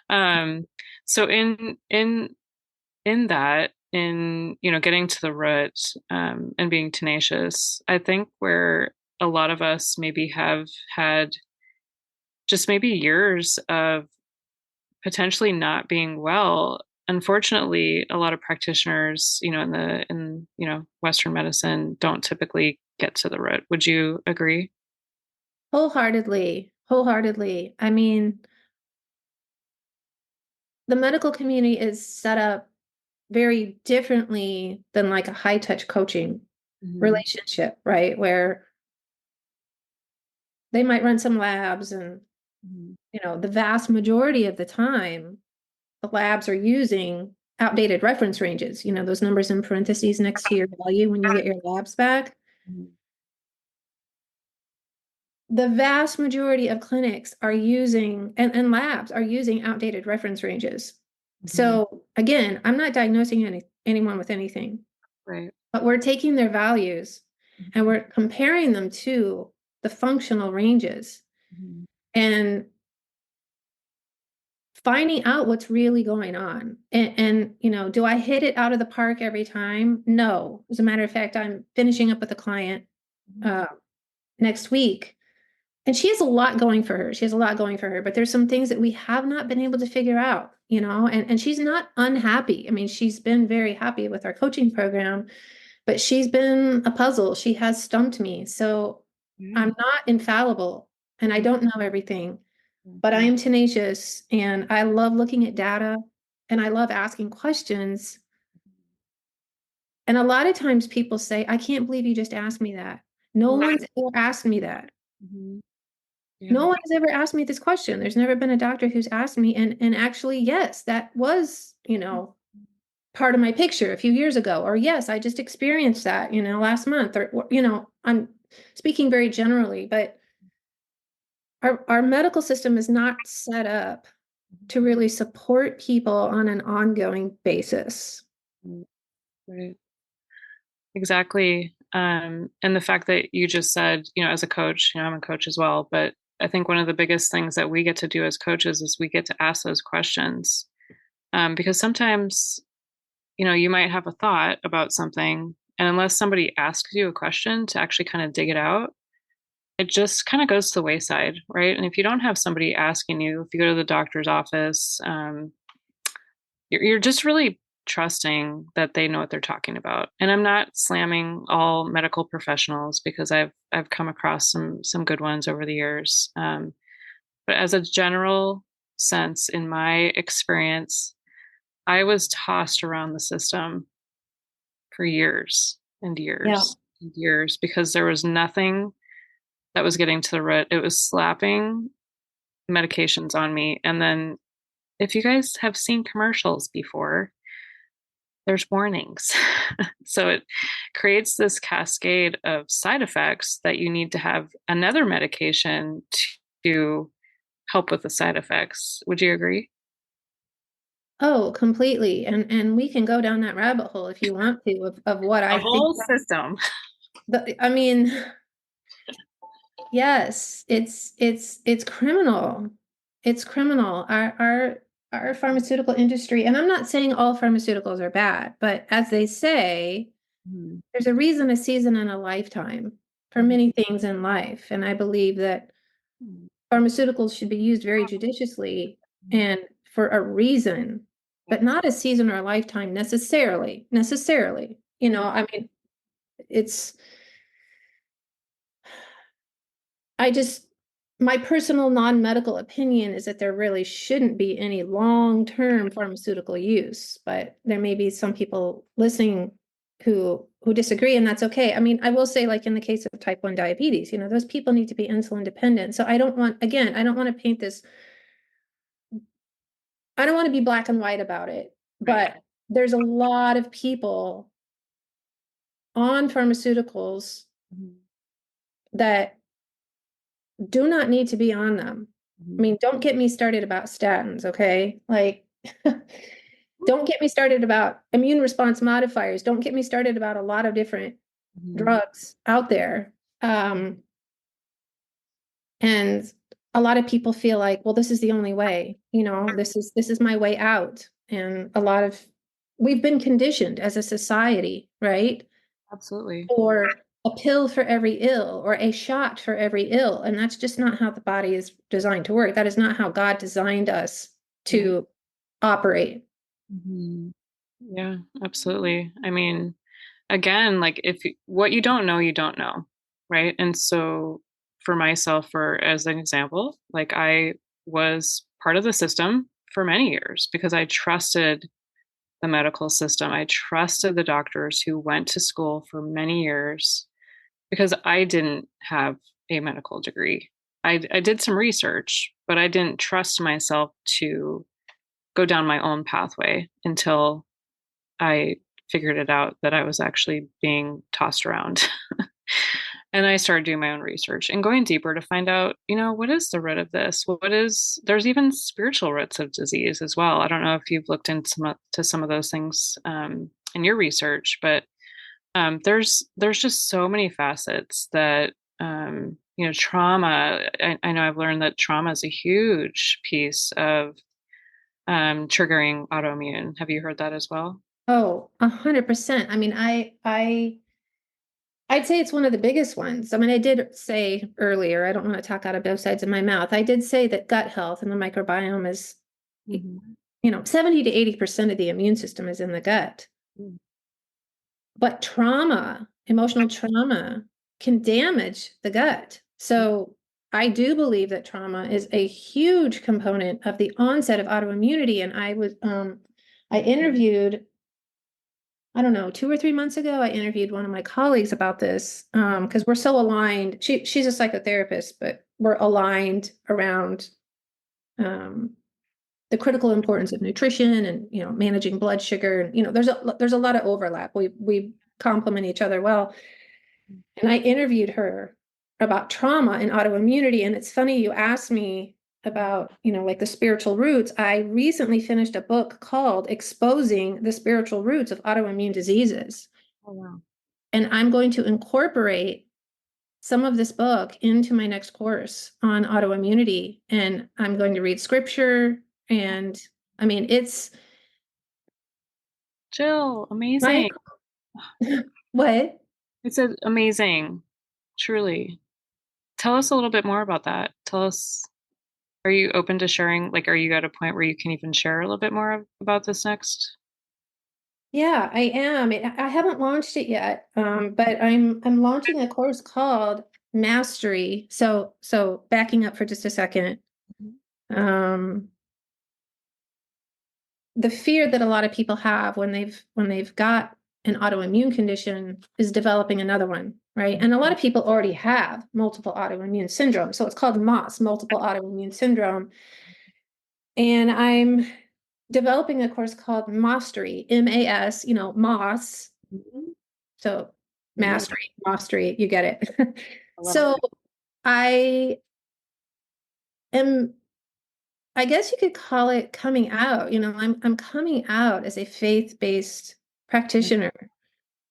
Speaker 1: um, so in that, getting to the root, and being tenacious, I think where a lot of us maybe have had just maybe years of potentially not being well. Unfortunately, a lot of practitioners, in Western medicine don't typically get to the root. Would you agree?
Speaker 2: Wholeheartedly. Wholeheartedly. I mean, the medical community is set up very differently than like a high touch coaching
Speaker 1: Mm-hmm.
Speaker 2: relationship, right? Where they might run some labs and,
Speaker 1: Mm-hmm.
Speaker 2: the vast majority of the time, the labs are using outdated reference ranges, those numbers in parentheses next to your value when you get your labs back. The vast majority of clinics are using and labs are using outdated reference ranges.
Speaker 1: Mm-hmm.
Speaker 2: So again, I'm not diagnosing anyone with anything,
Speaker 1: Right.
Speaker 2: but we're taking their values and
Speaker 1: Mm-hmm.
Speaker 2: we're comparing them to the functional ranges
Speaker 1: Mm-hmm.
Speaker 2: and finding out what's really going on. And do I hit it out of the park every time? No. As a matter of fact, I'm finishing up with a client uh, next week. And she has a lot going for her. She has a lot going for her, but there's some things that we have not been able to figure out, and she's not unhappy. I mean, she's been very happy with our coaching program, but she's been a puzzle. She has stumped me. So
Speaker 1: Yeah.
Speaker 2: I'm not infallible and I don't know everything, but I am tenacious and I love looking at data and I love asking questions. And a lot of times people say, I can't believe you just asked me that. No
Speaker 1: Right.
Speaker 2: one's ever asked me that.
Speaker 1: Mm-hmm. Yeah.
Speaker 2: No one has ever asked me this question. There's never been a doctor who's asked me. And actually, yes, that was, part of my picture a few years ago. Or yes, I just experienced that, last month. Or, I'm speaking very generally, but our medical system is not set up to really support people on an ongoing basis.
Speaker 1: Mm-hmm. Right. Exactly. And the fact that you just said, as a coach, I'm a coach as well, but I think one of the biggest things that we get to do as coaches is we get to ask those questions. Because sometimes, you might have a thought about something, and unless somebody asks you a question to actually kind of dig it out, it just kind of goes to the wayside, right? And if you don't have somebody asking you, if you go to the doctor's office, you're just really trusting that they know what they're talking about. And I'm not slamming all medical professionals because I've come across some good ones over the years. But as a general sense, in my experience, I was tossed around the system for years and
Speaker 2: Yeah.
Speaker 1: years and years because there was nothing that was getting to the root. It was slapping medications on me. And then if you guys have seen commercials before, there's warnings. So it creates this cascade of side effects that you need to have another medication to help with the side effects. Would you agree?
Speaker 2: Oh, completely. And we can go down that rabbit hole if you want to of what
Speaker 1: The
Speaker 2: I think.
Speaker 1: whole system.
Speaker 2: I mean, yes, it's criminal. It's criminal. Our pharmaceutical industry, and I'm not saying all pharmaceuticals are bad, but as they say,
Speaker 1: Mhm.
Speaker 2: there's a reason, a season, and a lifetime for
Speaker 1: Mhm.
Speaker 2: many things in life. And I believe that pharmaceuticals should be used very judiciously and for a reason, but not a season or a lifetime necessarily. Necessarily. I mean, it's I just, my personal non-medical opinion is that there really shouldn't be any long-term pharmaceutical use, but there may be some people listening who disagree, and that's okay. I mean, I will say, like in the case of type 1 diabetes, those people need to be insulin dependent. So I don't want, again, I don't want to paint this, I don't want to be black and white about it,
Speaker 1: Right.
Speaker 2: but there's a lot of people on pharmaceuticals
Speaker 1: Mhm.
Speaker 2: that do not need to be on them. I
Speaker 1: Mhm.
Speaker 2: mean, don't get me started about statins, okay? Like, don't get me started about immune response modifiers. Don't get me started about a lot of different
Speaker 1: Mhm.
Speaker 2: drugs out there. And a lot of people feel like, well, this is the only way, this is my way out. And we've been conditioned as a society, right?
Speaker 1: Absolutely.
Speaker 2: Or a pill for every ill or a shot for every ill. And that's just not how the body is designed to work. That is not how God designed us
Speaker 1: Yeah.
Speaker 2: to operate.
Speaker 1: Mhm. Yeah, absolutely. I mean, again, like what you don't know, you don't know, right? And so for myself, for as an example, like I was part of the system for many years because I trusted the medical system. I trusted the doctors who went to school for many years because I didn't have a medical degree. I did some research, but I didn't trust myself to go down my own pathway until I figured it out that I was actually being tossed around. And I started doing my own research and going deeper to find out, what is the root of this? There's even spiritual roots of disease as well. I don't know if you've looked into some of those things in your research, but there's just so many facets that, trauma. I know I've learned that trauma is a huge piece of triggering autoimmune. Have you heard that as well?
Speaker 2: Oh, 100%. I mean, I'd say it's one of the biggest ones. I mean, I did say earlier, I don't want to talk out of both sides of my mouth. I did say that gut health and the microbiome is,
Speaker 1: Mhm.
Speaker 2: 70 to 80% of the immune system is in the gut.
Speaker 1: Mm.
Speaker 2: But trauma, emotional trauma, can damage the gut. So I do believe that trauma is a huge component of the onset of autoimmunity. And I interviewed, I don't know, 2 or 3 months ago, I interviewed one of my colleagues about this because we're so aligned. She's a psychotherapist, but we're aligned around um, the critical importance of nutrition and managing blood sugar. And there's a lot of overlap. We complement each other well. And I interviewed her about trauma and autoimmunity. And it's funny you asked me about, like the spiritual roots. I recently finished a book called Exposing the Spiritual Roots of Autoimmune Diseases.
Speaker 1: Oh, wow.
Speaker 2: And I'm going to incorporate some of this book into my next course on autoimmunity. And I'm going to read scripture. And I mean, it's
Speaker 1: Jill,
Speaker 2: my,
Speaker 1: amazing.
Speaker 2: what?
Speaker 1: It's amazing. Truly. Tell us a little bit more about that. Tell us, are you open to sharing? Like, are you at a point where you can even share a little bit more about this next?
Speaker 2: Yeah, I am. I haven't launched it yet, but I'm launching a course called Mastery. So backing up for just a second,
Speaker 1: Mhm.
Speaker 2: um, the fear that a lot of people have when they've got an autoimmune condition is developing another one, right? And a lot of people already have multiple autoimmune syndrome. So it's called MOS, multiple autoimmune syndrome. And I'm developing a course called Mastery, M-A-S, MOS.
Speaker 1: Mhm.
Speaker 2: So
Speaker 1: Yeah,
Speaker 2: mastery, you get it.
Speaker 1: I love
Speaker 2: So
Speaker 1: it.
Speaker 2: I am, I guess you could call it coming out. I'm coming out as a faith-based practitioner.
Speaker 1: Yeah.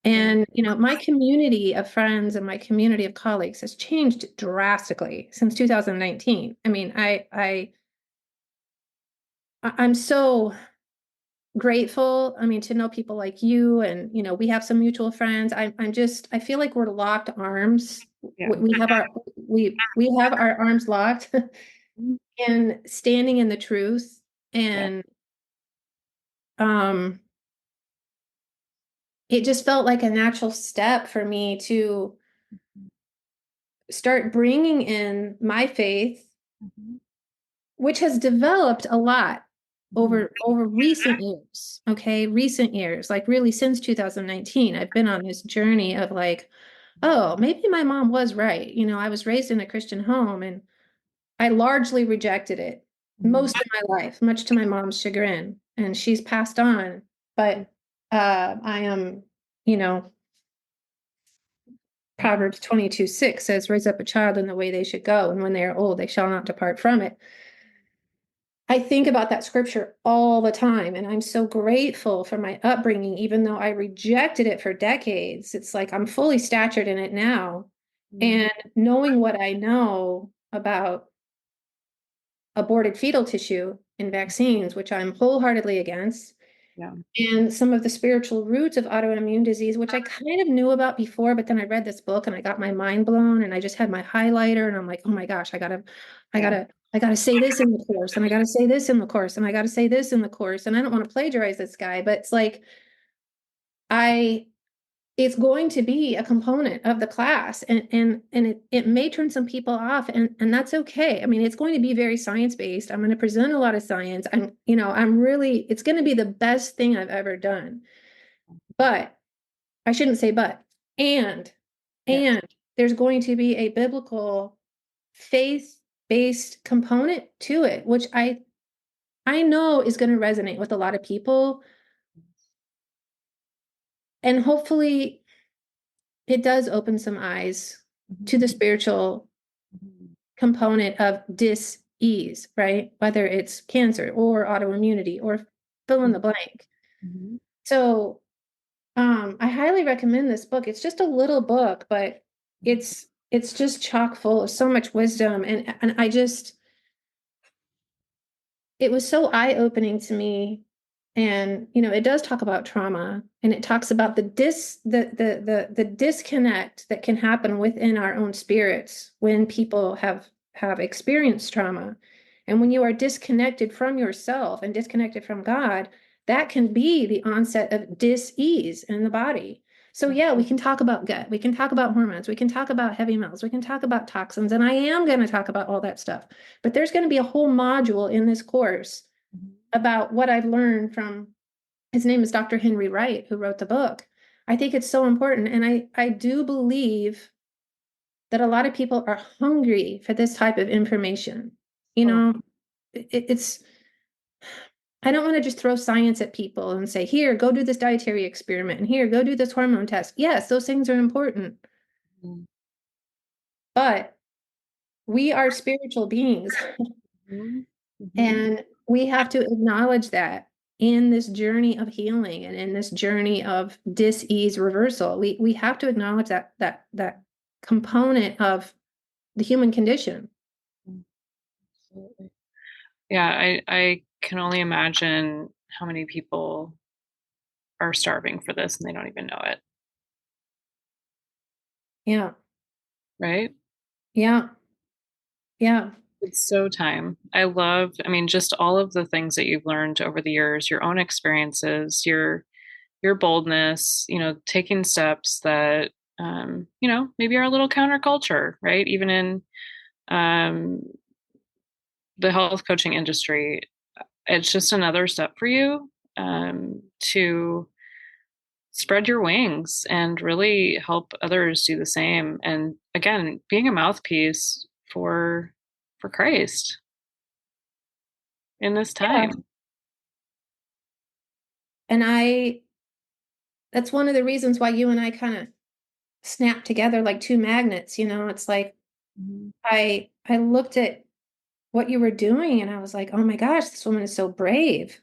Speaker 2: And my community of friends and my community of colleagues has changed drastically since 2019. I mean, I'm so grateful. I mean, to know people like you, and we have some mutual friends. I feel like we're locked arms.
Speaker 1: Yeah.
Speaker 2: We have our arms locked
Speaker 1: Mhm.
Speaker 2: and standing in the truth.
Speaker 1: Yeah.
Speaker 2: And um it just felt like a natural step for me to start bringing in my faith,
Speaker 1: Mhm.
Speaker 2: which has developed a lot
Speaker 1: Mhm.
Speaker 2: over recent years. Okay, recent years, like really since 2019, I've been on this journey of like, oh, maybe my mom was right. You know, I was raised in a Christian home and I largely rejected it
Speaker 1: Mhm.
Speaker 2: most of my life, much to my mom's chagrin, and she's passed on. But I am, you know, Proverbs 22:6 says, raise up a child in the way they should go, and when they are old, they shall not depart from it. I think about that scripture all the time, and I'm so grateful for my upbringing, even though I rejected it for decades. It's like I'm fully statured in it now.
Speaker 1: Mhm.
Speaker 2: And knowing what I know about aborted fetal tissue and vaccines, which I'm wholeheartedly against,
Speaker 1: Yeah.
Speaker 2: and some of the spiritual roots of autoimmune disease, which I kind of knew about before, but then I read this book and I got my mind blown and I just had my highlighter and I'm like, oh my gosh,
Speaker 1: Yeah.
Speaker 2: I gotta say this in the course and I gotta say this in the course and I gotta say this in the course. And I don't want to plagiarize this guy, but it's like I it's going to be a component of the class and it may turn some people off and that's okay. I mean, it's going to be very science based. I'm going to present a lot of science. I'm really it's going to be the best thing I've ever done. But I shouldn't say but. And
Speaker 1: Yes.
Speaker 2: and there's going to be a biblical faith-based component to it, which I know is going to resonate with a lot of people. And hopefully it does open some eyes to
Speaker 1: Mhm.
Speaker 2: the spiritual
Speaker 1: Mhm.
Speaker 2: component of dis-ease, right? Whether it's cancer or autoimmunity or fill in the blank.
Speaker 1: Mhm.
Speaker 2: So I highly recommend this book. It's just a little book, but it's just chock full of so much wisdom. And I just it was so eye-opening to me. And it does talk about trauma and it talks about the disconnect that can happen within our own spirits when people have experienced trauma. And when you are disconnected from yourself and disconnected from God, that can be the onset of dis-ease in the body. So yeah, we can talk about gut, we can talk about hormones, we can talk about heavy metals, we can talk about toxins, and I am going to talk about all that stuff. But there's going to be a whole module in this course
Speaker 1: Mhm.
Speaker 2: about what I've learned from his name is Dr. Henry Wright, who wrote the book. I think it's so important. And I do believe that a lot of people are hungry for this type of information. You
Speaker 1: Oh.
Speaker 2: know, it's, I don't want to just throw science at people and say, here, go do this dietary experiment and here, go do this hormone test. Yes, those things are important,
Speaker 1: Mhm.
Speaker 2: but we are spiritual beings.
Speaker 1: Mhm. Mhm.
Speaker 2: And we have to acknowledge that in this journey of healing and in this journey of dis-ease reversal. We have to acknowledge that component of the human condition.
Speaker 1: Absolutely. Yeah, I can only imagine how many people are starving for this and they don't even know it,
Speaker 2: Yeah,
Speaker 1: right?
Speaker 2: yeah, yeah,
Speaker 1: It's so time. I mean, just all of the things that you've learned over the years, your own experiences, your boldness, taking steps that maybe are a little counterculture, right? Even in um the health coaching industry, it's just another step for you to spread your wings and really help others do the same. And again, being a mouthpiece for Christ in this
Speaker 2: yeah.
Speaker 1: time.
Speaker 2: And that's one of the reasons why you and I kind of snap together like two magnets. It's like
Speaker 1: Mhm.
Speaker 2: I looked at what you were doing and I was like, oh my gosh, this woman is so brave.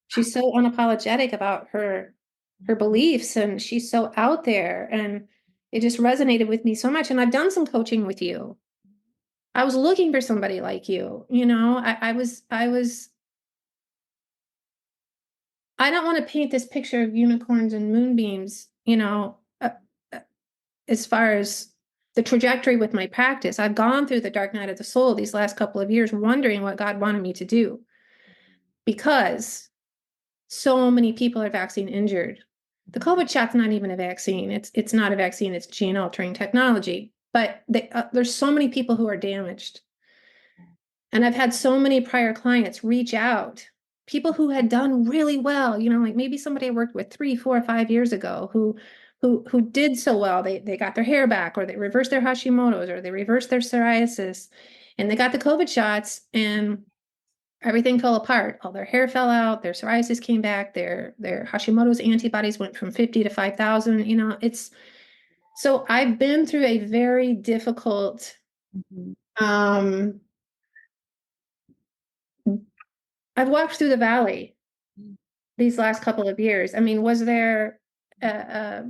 Speaker 2: She's so unapologetic about her beliefs and she's so out there and it just resonated with me so much. And I've done some coaching with you. I was looking for somebody like you. I don't want to paint this picture of unicorns and moonbeams, uh, as far as the trajectory with my practice. I've gone through the dark night of the soul these last couple of years wondering what God wanted me to do because so many people are vaccine injured. The COVID shot's not even a vaccine. It's not a vaccine. It's gene altering technology. but there's so many people who are damaged. And I've had so many prior clients reach out, people who had done really well, like maybe somebody I worked with 3, 4, 5 years ago who did so well. They got their hair back, or they reversed their Hashimoto's, or they reversed their psoriasis, and they got the COVID shots, and everything fell apart. All their hair fell out, their psoriasis came back, their Hashimoto's antibodies went from 50 to 5,000. So I've been through a very difficult, I've walked through the valley these last couple of years. I mean, was there a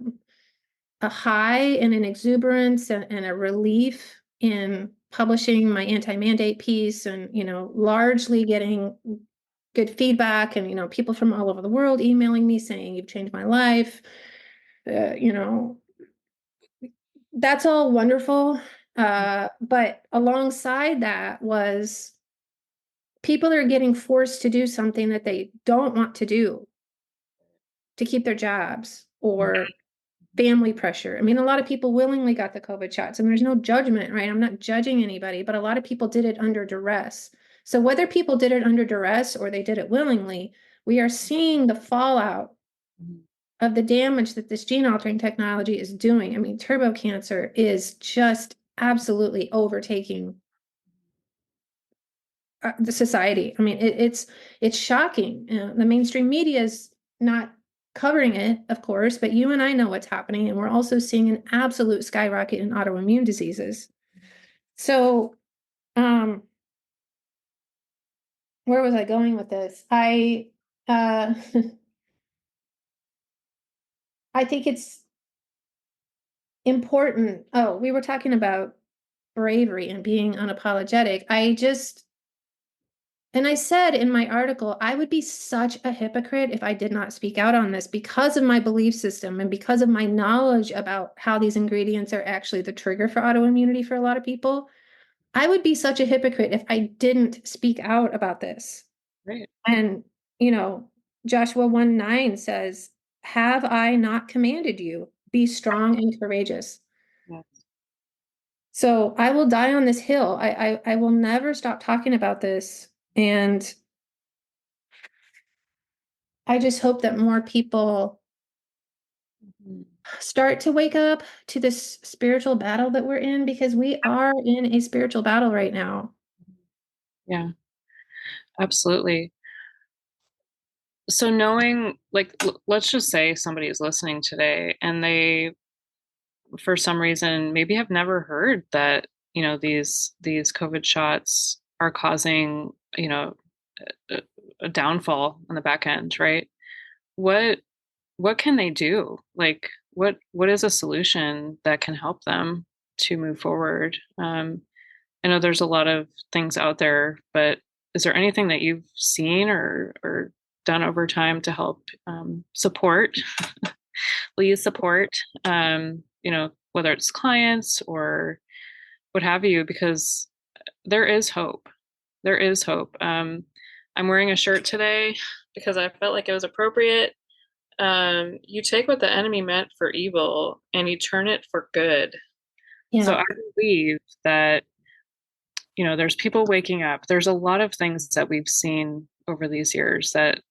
Speaker 2: high and an exuberance and a relief in publishing my anti-mandate piece and, largely getting good feedback and, people from all over the world emailing me saying, you've changed my life. That's all wonderful. But alongside that was people are getting forced to do something that they don't want to do to keep their jobs, or family pressure. I mean, a lot of people willingly got the COVID shots, and there's no judgment, right? I'm not judging anybody, but a lot of people did it under duress. So whether people did it under duress or they did it willingly, we are seeing the fallout of the damage that this gene altering technology is doing. I mean, turbo cancer is just absolutely overtaking the society. I mean, it's shocking. The mainstream media is not covering it, of course, but you and I know what's happening, and we're also seeing an absolute skyrocket in autoimmune diseases. So, where was I going with this? Uh, I think it's important. Oh, we were talking about bravery and being unapologetic. And I said in my article, I would be such a hypocrite if I did not speak out on this because of my belief system and because of my knowledge about how these ingredients are actually the trigger for autoimmunity for a lot of people. I would be such a hypocrite if I didn't speak out about this.
Speaker 1: Right.
Speaker 2: And, Joshua 1:9 says, have I not commanded you? Be strong and courageous.
Speaker 1: Yes.
Speaker 2: So I will die on this hill. I will never stop talking about this. And I just hope that more people start to wake up to this spiritual battle that we're in, because we are in a spiritual battle right now.
Speaker 1: Yeah, absolutely. So knowing, like, let's just say somebody is listening today and they, for some reason, maybe have never heard that, these COVID shots are causing, a downfall on the back end, right? What can they do? Like, what is a solution that can help them to move forward? I know there's a lot of things out there, but is there anything that you've seen or done over time to help support? Will you support, whether it's clients or what have you? Because there is hope. There is hope. I'm wearing a shirt today because I felt like it was appropriate. You take what the enemy meant for evil and you turn it for good.
Speaker 2: Yeah.
Speaker 1: So I believe that, there's people waking up. There's a lot of things that we've seen over these years that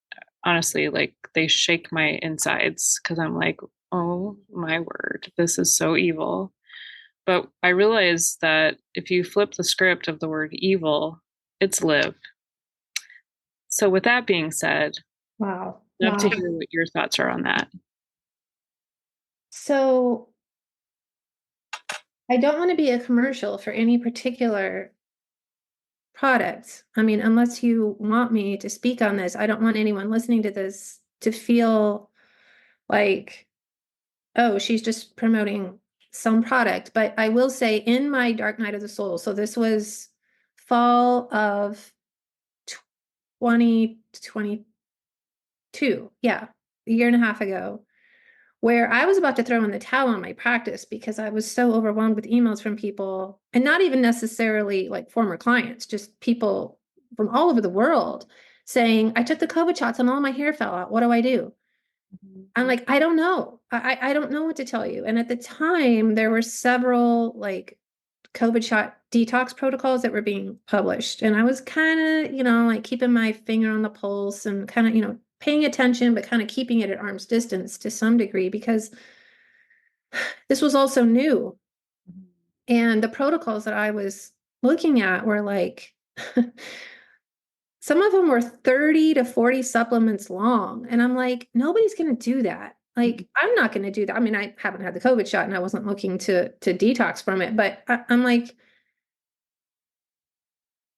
Speaker 1: honestly, like, they shake my insides because I'm like, oh my word, this is so evil. But I realize that if you flip the script of the word evil, it's live. So with that being said,
Speaker 2: Wow.
Speaker 1: I'd love to
Speaker 2: Wow.
Speaker 1: hear what your thoughts are on that.
Speaker 2: So I don't want to be a commercial for any particular product. I mean, unless you want me to speak on this, I don't want anyone listening to this to feel like, oh, she's just promoting some product. But I will say, in my dark night of the soul, so this was fall of 2022, yeah, a year and a half ago, where I was about to throw in the towel on my practice because I was so overwhelmed with emails from people, and not even necessarily like former clients, just people from all over the world saying, I took the COVID shots and all my hair fell out. What do I do? I'm like, I don't know. I don't know what to tell you. And at the time, there were several like COVID shot detox protocols that were being published. And I was kind of, like keeping my finger on the pulse and kind of, paying attention, but kind of keeping it at arm's distance to some degree, because this was also new. And the protocols that I was looking at were like, some of them were 30 to 40 supplements long. And I'm like, nobody's going to do that. Like, I'm not going to do that. I mean, I haven't had the COVID shot and I wasn't looking to detox from it, but I'm like,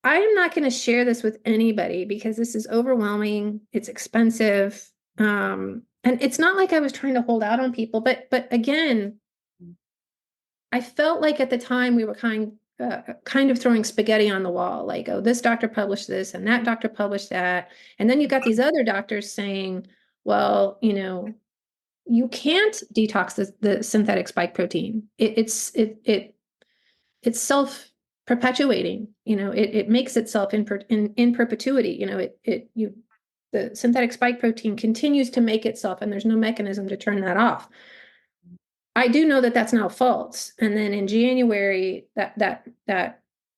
Speaker 2: I am not going to share this with anybody because this is overwhelming. It's expensive. And it's not like I was trying to hold out on people, but again, I felt like at the time we were kind of throwing spaghetti on the wall, like, oh, this doctor published this and that doctor published that. And then you got these other doctors saying, well, you can't detox the synthetic spike protein. It's self-perpetuating. It makes itself in perpetuity. The synthetic spike protein continues to make itself, and there's no mechanism to turn that off. I do know that that's now false. And then in January,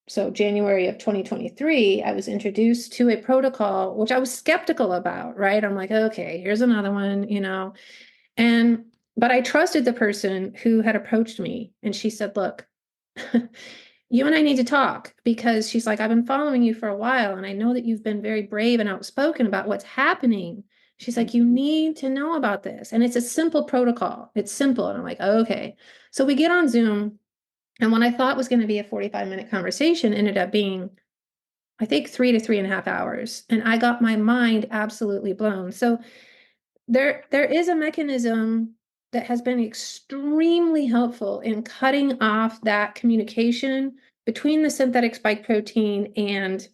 Speaker 2: so January of 2023, I was introduced to a protocol, which I was skeptical about, right? I'm like, okay, here's another one, but I trusted the person who had approached me, and she said, look, you and I need to talk, because she's like, I've been following you for a while, and I know that you've been very brave and outspoken about what's happening. She's like, you need to know about this. And it's a simple protocol. It's simple. And I'm like, okay. So we get on Zoom, and what I thought was going to be a 45-minute conversation ended up being, I think, 3 to 3.5 hours. And I got my mind absolutely blown. So there is a mechanism that has been extremely helpful in cutting off that communication between the synthetic spike protein and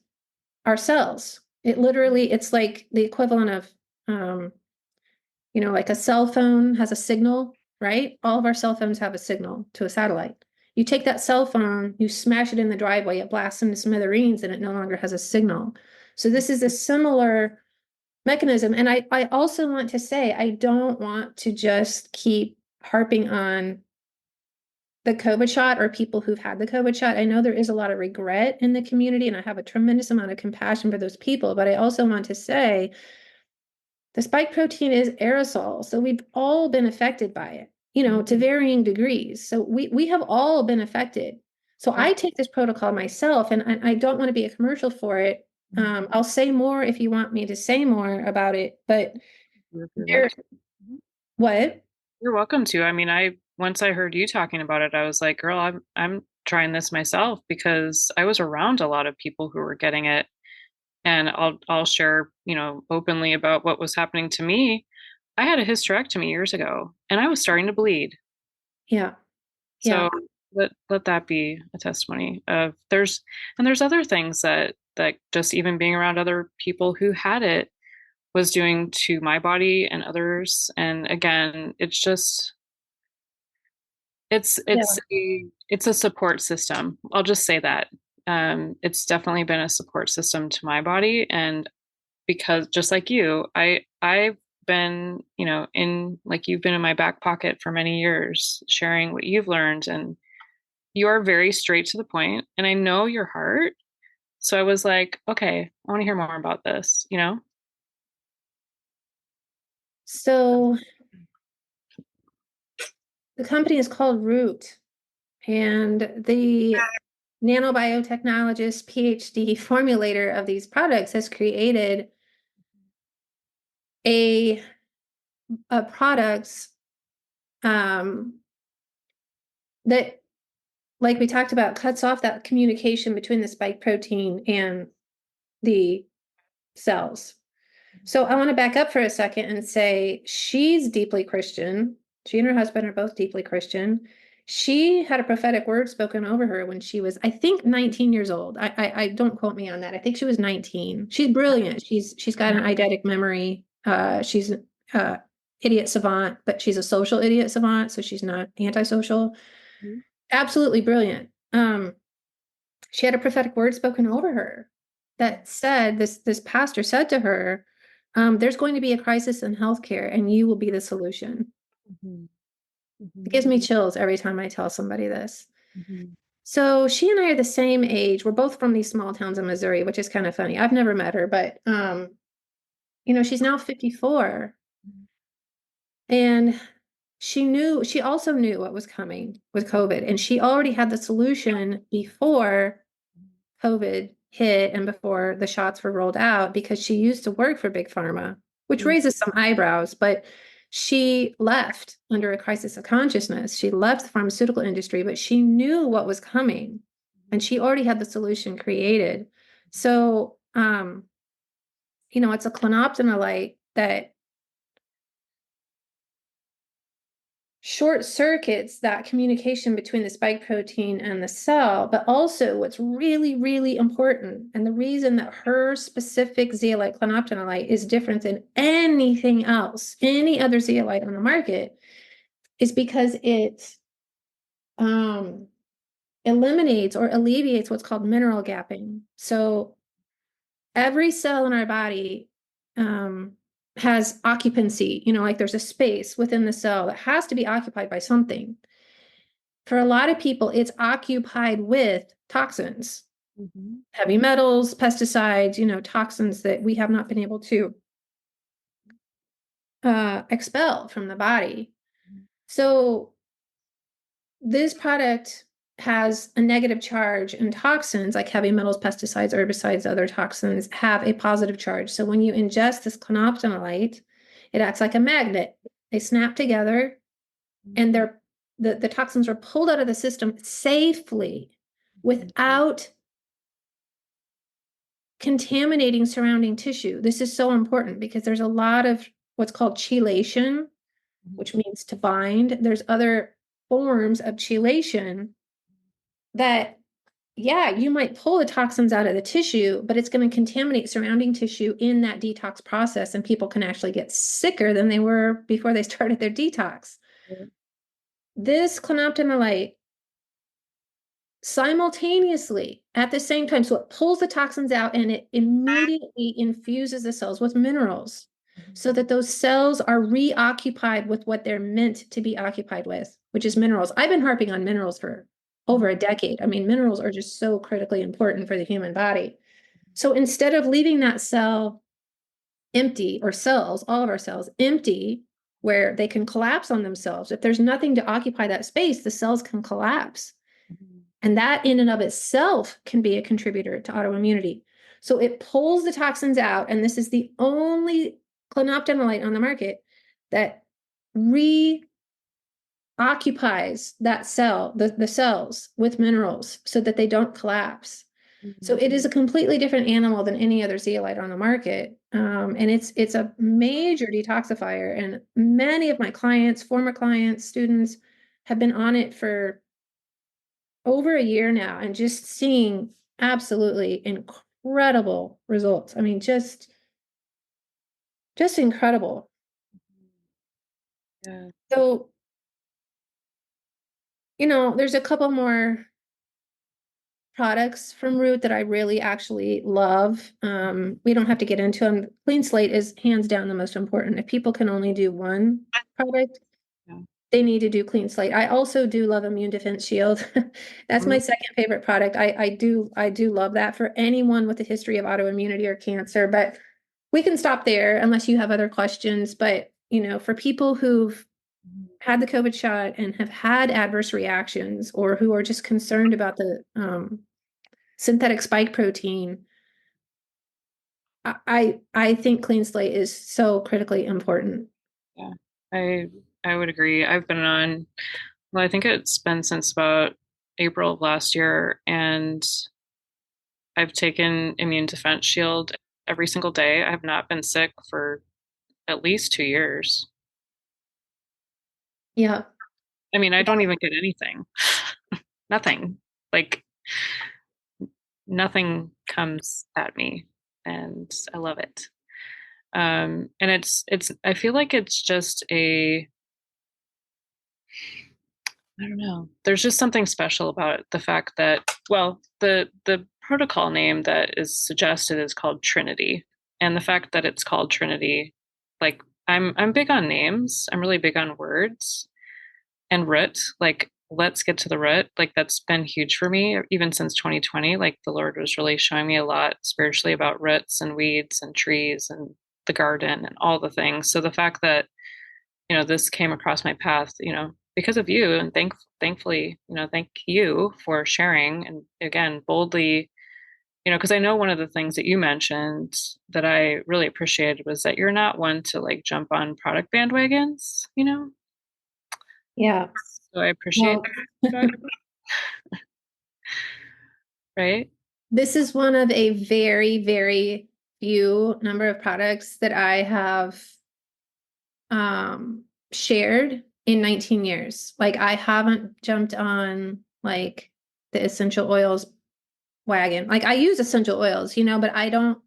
Speaker 2: our cells. It's like the equivalent of, like a cell phone has a signal, right? All of our cell phones have a signal to a satellite. You take that cell phone, you smash it in the driveway, it blasts into smithereens, and it no longer has a signal. So this is a similar mechanism. And I also want to say, I don't want to just keep harping on the COVID shot or people who've had the COVID shot. I know there is a lot of regret in the community, and I have a tremendous amount of compassion for those people. But I also want to say the spike protein is aerosol. So we've all been affected by it, to varying degrees. So we have all been affected. So I take this protocol myself, and I don't want to be a commercial for it. I'll say more if you want me to say more about it, but what?
Speaker 1: You're welcome to. I mean, once I heard you talking about it, I was like, girl, I'm trying this myself, because I was around a lot of people who were getting it. And I'll share, openly about what was happening to me. I had a hysterectomy years ago, and I was starting to bleed.
Speaker 2: Yeah.
Speaker 1: So let that be a testimony of there's other things that just even being around other people who had it was doing to my body and others. And again, it's just it's a support system. I'll just say that. It's definitely been a support system to my body. And because just like you, I've been, like you've been in my back pocket for many years, sharing what you've learned, and you are very straight to the point, and I know your heart. So I was like, okay, I want to hear more about this,
Speaker 2: So the company is called Root, and the nanobiotechnologist, PhD formulator of these products has created a products that, like we talked about, cuts off that communication between the spike protein and the cells. So I want to back up for a second and say she's deeply Christian. She and her husband are both deeply Christian. She had a prophetic word spoken over her when she was, I think, 19 years old. I don't quote me on that. I think she was 19. She's brilliant. She's got an eidetic memory. She's idiot savant, but she's a social idiot savant, so she's not antisocial. Absolutely brilliant. She had a prophetic word spoken over her that said, this pastor said to her, there's going to be a crisis in healthcare, and you will be the solution. It gives me chills every time I tell somebody this. So she and I are the same age. We're both from these small towns in Missouri, which is kind of funny. I've never met her, but she's now 54, and she also knew what was coming with COVID, and she already had the solution before COVID hit and before the shots were rolled out because she used to work for Big Pharma, which
Speaker 1: Mm-hmm.
Speaker 2: raises some eyebrows, but she left under a crisis of consciousness. She left the pharmaceutical industry, but she knew what was coming and she already had the solution created. So, it's a clinoptenolite that short circuits that communication between the spike protein and the cell. But also what's really, really important, and the reason that her specific zeolite clinoptenolite is different than anything else, any other zeolite on the market, is because it eliminates or alleviates what's called mineral gapping. So every cell in our body has occupancy, like there's a space within the cell that has to be occupied by something. For a lot of people, it's occupied with toxins,
Speaker 1: Mm-hmm.
Speaker 2: heavy metals, pesticides, toxins that we have not been able to expel from the body. So this product has a negative charge, and toxins like heavy metals, pesticides, herbicides, other toxins have a positive charge. So when you ingest this clinoptenolite, it acts like a magnet. They snap together, and the toxins are pulled out of the system safely without contaminating surrounding tissue. This is so important because there's a lot of what's called chelation, which means to bind. There's other forms of chelation that, yeah, you might pull the toxins out of the tissue, but it's going to contaminate surrounding tissue in that detox process, and people can actually get sicker than they were before they started their detox. This clinoptenolite simultaneously at the same time, so it pulls the toxins out and it immediately infuses the cells with minerals so that those cells are reoccupied with what they're meant to be occupied with, which is minerals. I've been harping on minerals for over a decade. I mean, minerals are just so critically important for the human body. So instead of leaving that cell empty, or cells, all of our cells empty, where they can collapse on themselves, if there's nothing to occupy that space, the cells can collapse. And that in and of itself can be a contributor to autoimmunity. So it pulls the toxins out, and this is the only clinoptenolite on the market that reoccupies that cell, the cells, with minerals so that they don't collapse. So it is a completely different animal than any other zeolite on the market. And it's a major detoxifier. And many of my clients, former clients, students have been on it for over a year now and just seeing absolutely incredible results. I mean, just incredible.
Speaker 1: Yeah.
Speaker 2: So, there's a couple more products from Root that I really actually love. We don't have to get into them. Clean Slate is hands down the most important. If people can only do one product,
Speaker 1: Yeah.
Speaker 2: they need to do Clean Slate. I also do love Immune Defense Shield. That's my second favorite product. I do love that for anyone with a history of autoimmunity or cancer, but we can stop there unless you have other questions. But, for people who've had the COVID shot and have had adverse reactions, or who are just concerned about the synthetic spike protein, I think Clean Slate is so critically important.
Speaker 1: Yeah. I I would agree. I've been on, well, I think it's been since about April of last year, and I've taken Immune Defense Shield every single day. I have not been sick for at least 2 years.
Speaker 2: Yeah.
Speaker 1: I mean, I don't even get anything. Nothing. Like nothing comes at me, and I love it. And it's I feel like it's just I don't know. There's just something special about the fact that, well, the protocol name that is suggested is called Trinity, and the fact that it's called Trinity, like I'm big on names. I'm really big on words and root. Like let's get to the root. Like that's been huge for me even since 2020. Like the Lord was really showing me a lot spiritually about roots and weeds and trees and the garden and all the things. So the fact that, this came across my path, because of you, and thankfully, thank you for sharing and again boldly, because I know one of the things that you mentioned that I really appreciated was that you're not one to like jump on product bandwagons.
Speaker 2: Yeah.
Speaker 1: So I appreciate
Speaker 2: Well,
Speaker 1: that, right?
Speaker 2: this is one of a very, very few number of products that I have shared in 19 years. Like I haven't jumped on like the essential oils wagon. Like I use essential oils, but I don't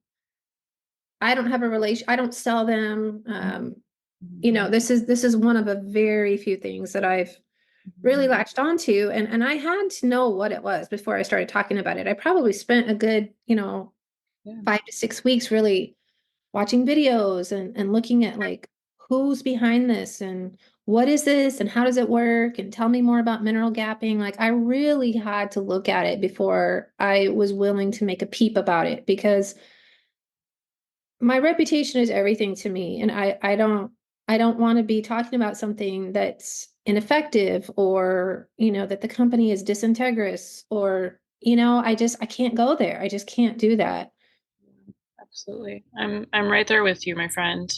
Speaker 2: have a relation, I don't sell them. This is one of a very few things that I've really latched onto, and I had to know what it was before I started talking about it. I probably spent a good,
Speaker 1: Yeah.
Speaker 2: 5 to 6 weeks really watching videos and looking at like who's behind this and what is this and how does it work and tell me more about mineral gapping. Like I really had to look at it before I was willing to make a peep about it because my reputation is everything to me, and I don't want to be talking about something that's ineffective or that the company is disintegrous or I can't go there. I just can't do that.
Speaker 1: Absolutely. I'm right there with you, my friend.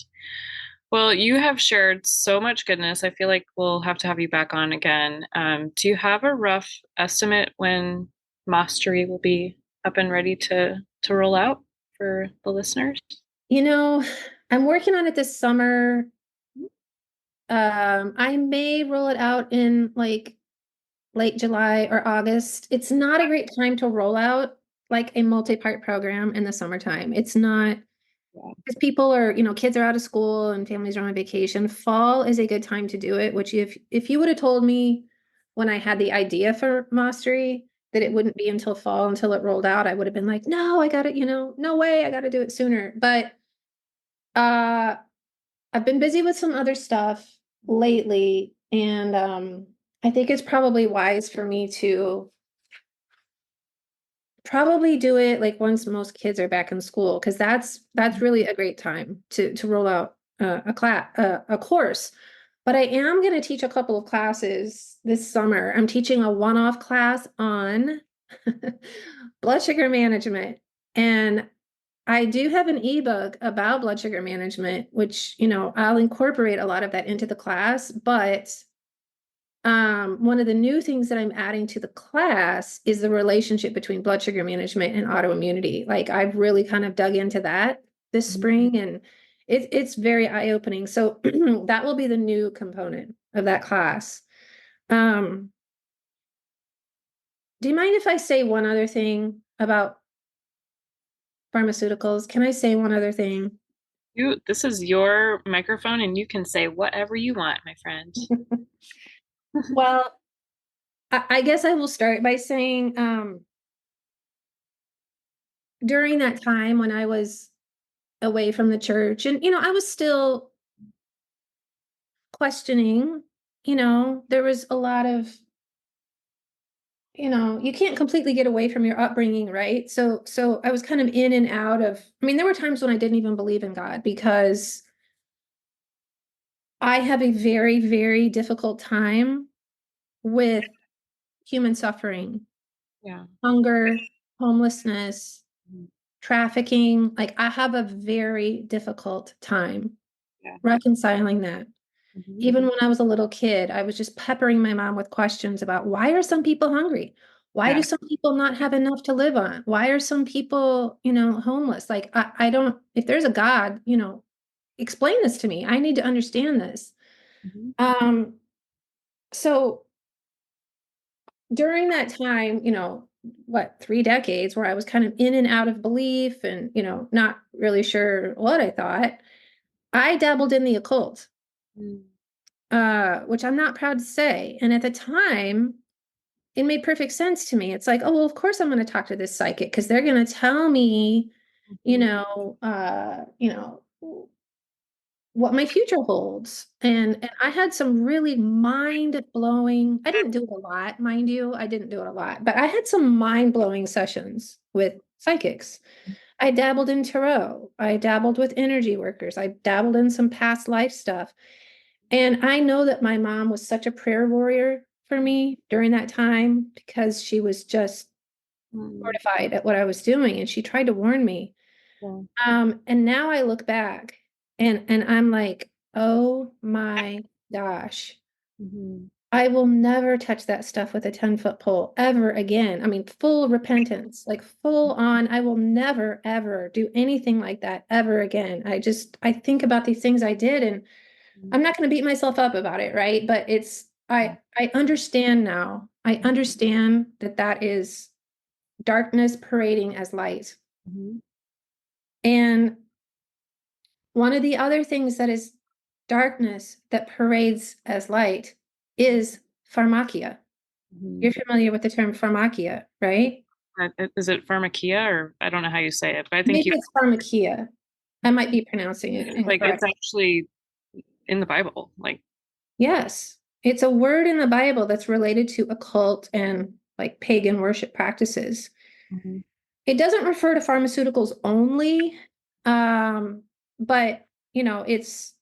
Speaker 1: Well, you have shared so much goodness. I feel like we'll have to have you back on again. Do you have a rough estimate when Mastery will be up and ready to roll out for the listeners?
Speaker 2: You know, I'm working on it this summer. I may roll it out in like late July or August. It's not a great time to roll out like a multi-part program in the summertime. It's not
Speaker 1: Yeah.
Speaker 2: because people are, kids are out of school and families are on vacation. Fall is a good time to do it, which if you would have told me when I had the idea for Mastery that it wouldn't be until fall until it rolled out, I would have been like, no, I got it, no way, I got to do it sooner. But uh I've been busy with some other stuff lately, and I think it's probably wise for me to probably do it like once most kids are back in school, because that's really a great time to roll out a course. But I am going to teach a couple of classes this summer. I'm teaching a one-off class on blood sugar management, and I do have an ebook about blood sugar management, which I'll incorporate a lot of that into the class. But one of the new things that I'm adding to the class is the relationship between blood sugar management and autoimmunity. Like I've really kind of dug into that this spring, and it's very eye-opening. So that will be the new component of that class. Um, do you mind if I say one other thing about pharmaceuticals? Can I say one other thing?
Speaker 1: This is your microphone and you can say whatever you want, my friend.
Speaker 2: Well, I guess I will start by saying during that time when I was away from the church, and I was still questioning, there was a lot of, you can't completely get away from your upbringing, right? So I was kind of in and out of, I mean, there were times when I didn't even believe in God because I have a very, very difficult time with human suffering,
Speaker 1: Yeah.
Speaker 2: hunger, homelessness, trafficking. Like I have a very difficult time
Speaker 1: Yeah.
Speaker 2: reconciling that.
Speaker 1: Mhm.
Speaker 2: Even when I was a little kid, I was just peppering my mom with questions about why are some people hungry? Why
Speaker 1: Yeah.
Speaker 2: do some people not have enough to live on? Why are some people, homeless? Like I don't, if there's a God, explain this to me. I need to understand this.
Speaker 1: Mhm.
Speaker 2: Um, so during that time, 3 decades where I was kind of in and out of belief and, not really sure what I thought, I dabbled in the occult,
Speaker 1: Mm.
Speaker 2: which I'm not proud to say. And at the time, it made perfect sense to me. It's like, oh, well, of course I'm going to talk to this psychic because they're going to tell me, you
Speaker 1: Mhm.
Speaker 2: know, uh, you know, what my future holds. And I had some really mind-blowing, I didn't do it a lot, mind you, I didn't do it a lot, but I had some mind-blowing sessions with psychics. I dabbled in tarot. I dabbled with energy workers. I dabbled in some past life stuff. And I know that my mom was such a prayer warrior for me during that time because she was just
Speaker 1: Mm,
Speaker 2: mortified at what I was doing and she tried to warn me.
Speaker 1: yeah.
Speaker 2: And now I look back and I'm like, oh my gosh,
Speaker 1: Mhm.
Speaker 2: I will never touch that stuff with a 10-foot pole ever again. I mean, full repentance, like full on, I will never, ever do anything like that ever again. I think about these things I did and I'm not going to beat myself up about it, right? But I understand now. I understand that that is darkness parading as light.
Speaker 1: Mhm.
Speaker 2: And one of the other things that is darkness that parades as light is pharmakia. You're
Speaker 1: Mhm.
Speaker 2: familiar with the term pharmakia, right?
Speaker 1: Is it pharmakia, or I don't know how you say it, but I think
Speaker 2: Maybe
Speaker 1: you
Speaker 2: it's pharmakia. I might be pronouncing it
Speaker 1: like it's
Speaker 2: incorrect.
Speaker 1: actually in the Bible. Like,
Speaker 2: Yes, it's a word in the Bible that's related to occult and like pagan worship practices.
Speaker 1: mhm.
Speaker 2: It doesn't refer to pharmaceuticals only, but it's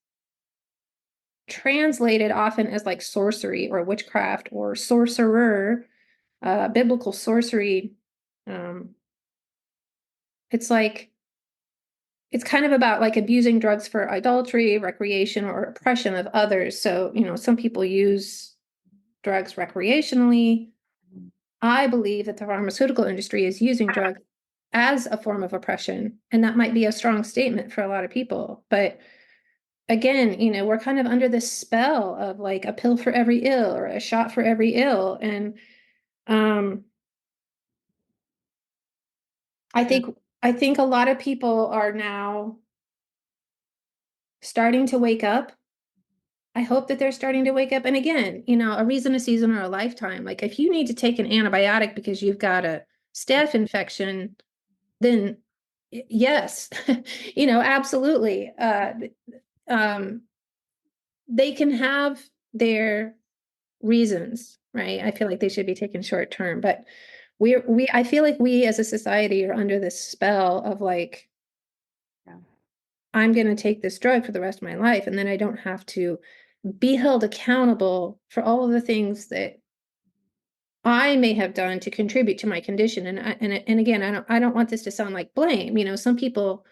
Speaker 2: translated often as like sorcery or witchcraft or sorcerer, biblical sorcery. Um, it's like it's kind of about like abusing drugs for idolatry, recreation, or oppression of others. So, some people use drugs recreationally. I believe that the pharmaceutical industry is using drugs as a form of oppression, and that might be a strong statement for a lot of people. But again, we're kind of under this spell of like a pill for every ill or a shot for every ill. And um, I
Speaker 1: Yeah.
Speaker 2: think I think a lot of people are now starting to wake up. I hope that they're starting to wake up. And again, a reason, a season, or a lifetime. Like if you need to take an antibiotic because you've got a staph infection, then yes, absolutely. Um, they can have their reasons, right? I feel like they should be taken short term, but I feel like we as a society are under this spell of like,
Speaker 1: Yeah.
Speaker 2: I'm going to take this drug for the rest of my life, and then I don't have to be held accountable for all of the things that I may have done to contribute to my condition. And again, I don't want this to sound like blame. Some people,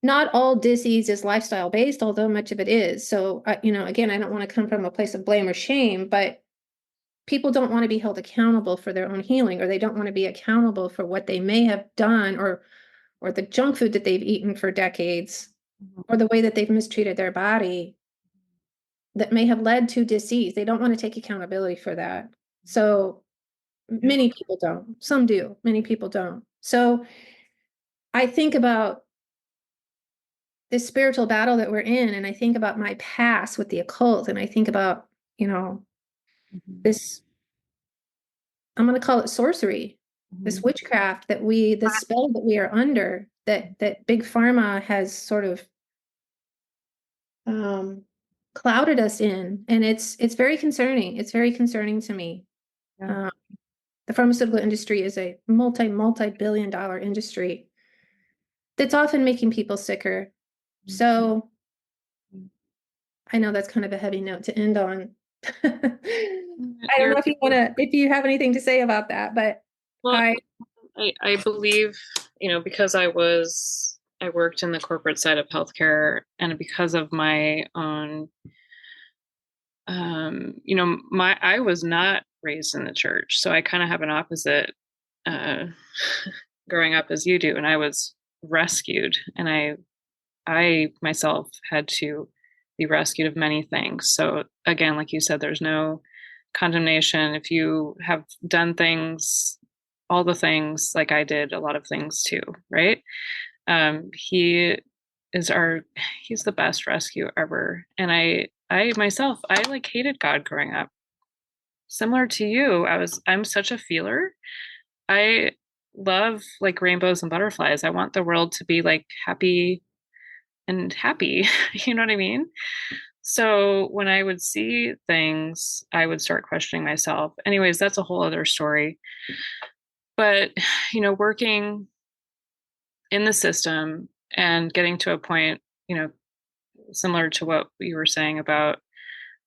Speaker 2: not all disease is lifestyle based, although much of it is. So, again, I don't want to come from a place of blame or shame, but people don't want to be held accountable for their own healing, or they don't want to be accountable for what they may have done, or the junk food that they've eaten for decades, or
Speaker 1: Mhm.
Speaker 2: the way that they've mistreated their body that may have led to disease. They don't want to take accountability for that. So
Speaker 1: Yeah.
Speaker 2: many people don't. Some do. Many people don't. So I think about this spiritual battle that we're in, and I think about my past with the occult, and I think about, you know,
Speaker 1: Mhm.
Speaker 2: this, I'm going to call it sorcery, this
Speaker 1: Mhm.
Speaker 2: witchcraft this spell that we are under, that big pharma has sort of um, clouded us in, and it's very concerning. It's very concerning to me.
Speaker 1: Yeah.
Speaker 2: Um, the pharmaceutical industry is a multi-billion dollar industry that's often making people sicker. So
Speaker 1: Mhm.
Speaker 2: I know that's kind of a heavy note to end on. I don't
Speaker 1: You're
Speaker 2: know if you have anything to say about that, but
Speaker 1: well.
Speaker 2: I,
Speaker 1: I believe, because I worked in the corporate side of healthcare, and because of my own, I was not raised in the church, so I kind of have an opposite uh, growing up as you do, and I was rescued, and I myself had to be rescued of many things. So again, like you said, there's no condemnation if you have done things, all the things like I did, a lot of things too, right? He is our he's the best rescue ever. And I myself, I like hated God growing up. Similar to you, I'm such a feeler. I love like rainbows and butterflies. I want the world to be like happy, and happy. You know what I mean? So when I would see things, I would start questioning myself. Anyways, that's a whole other story. But, working in the system and getting to a point, similar to what you were saying about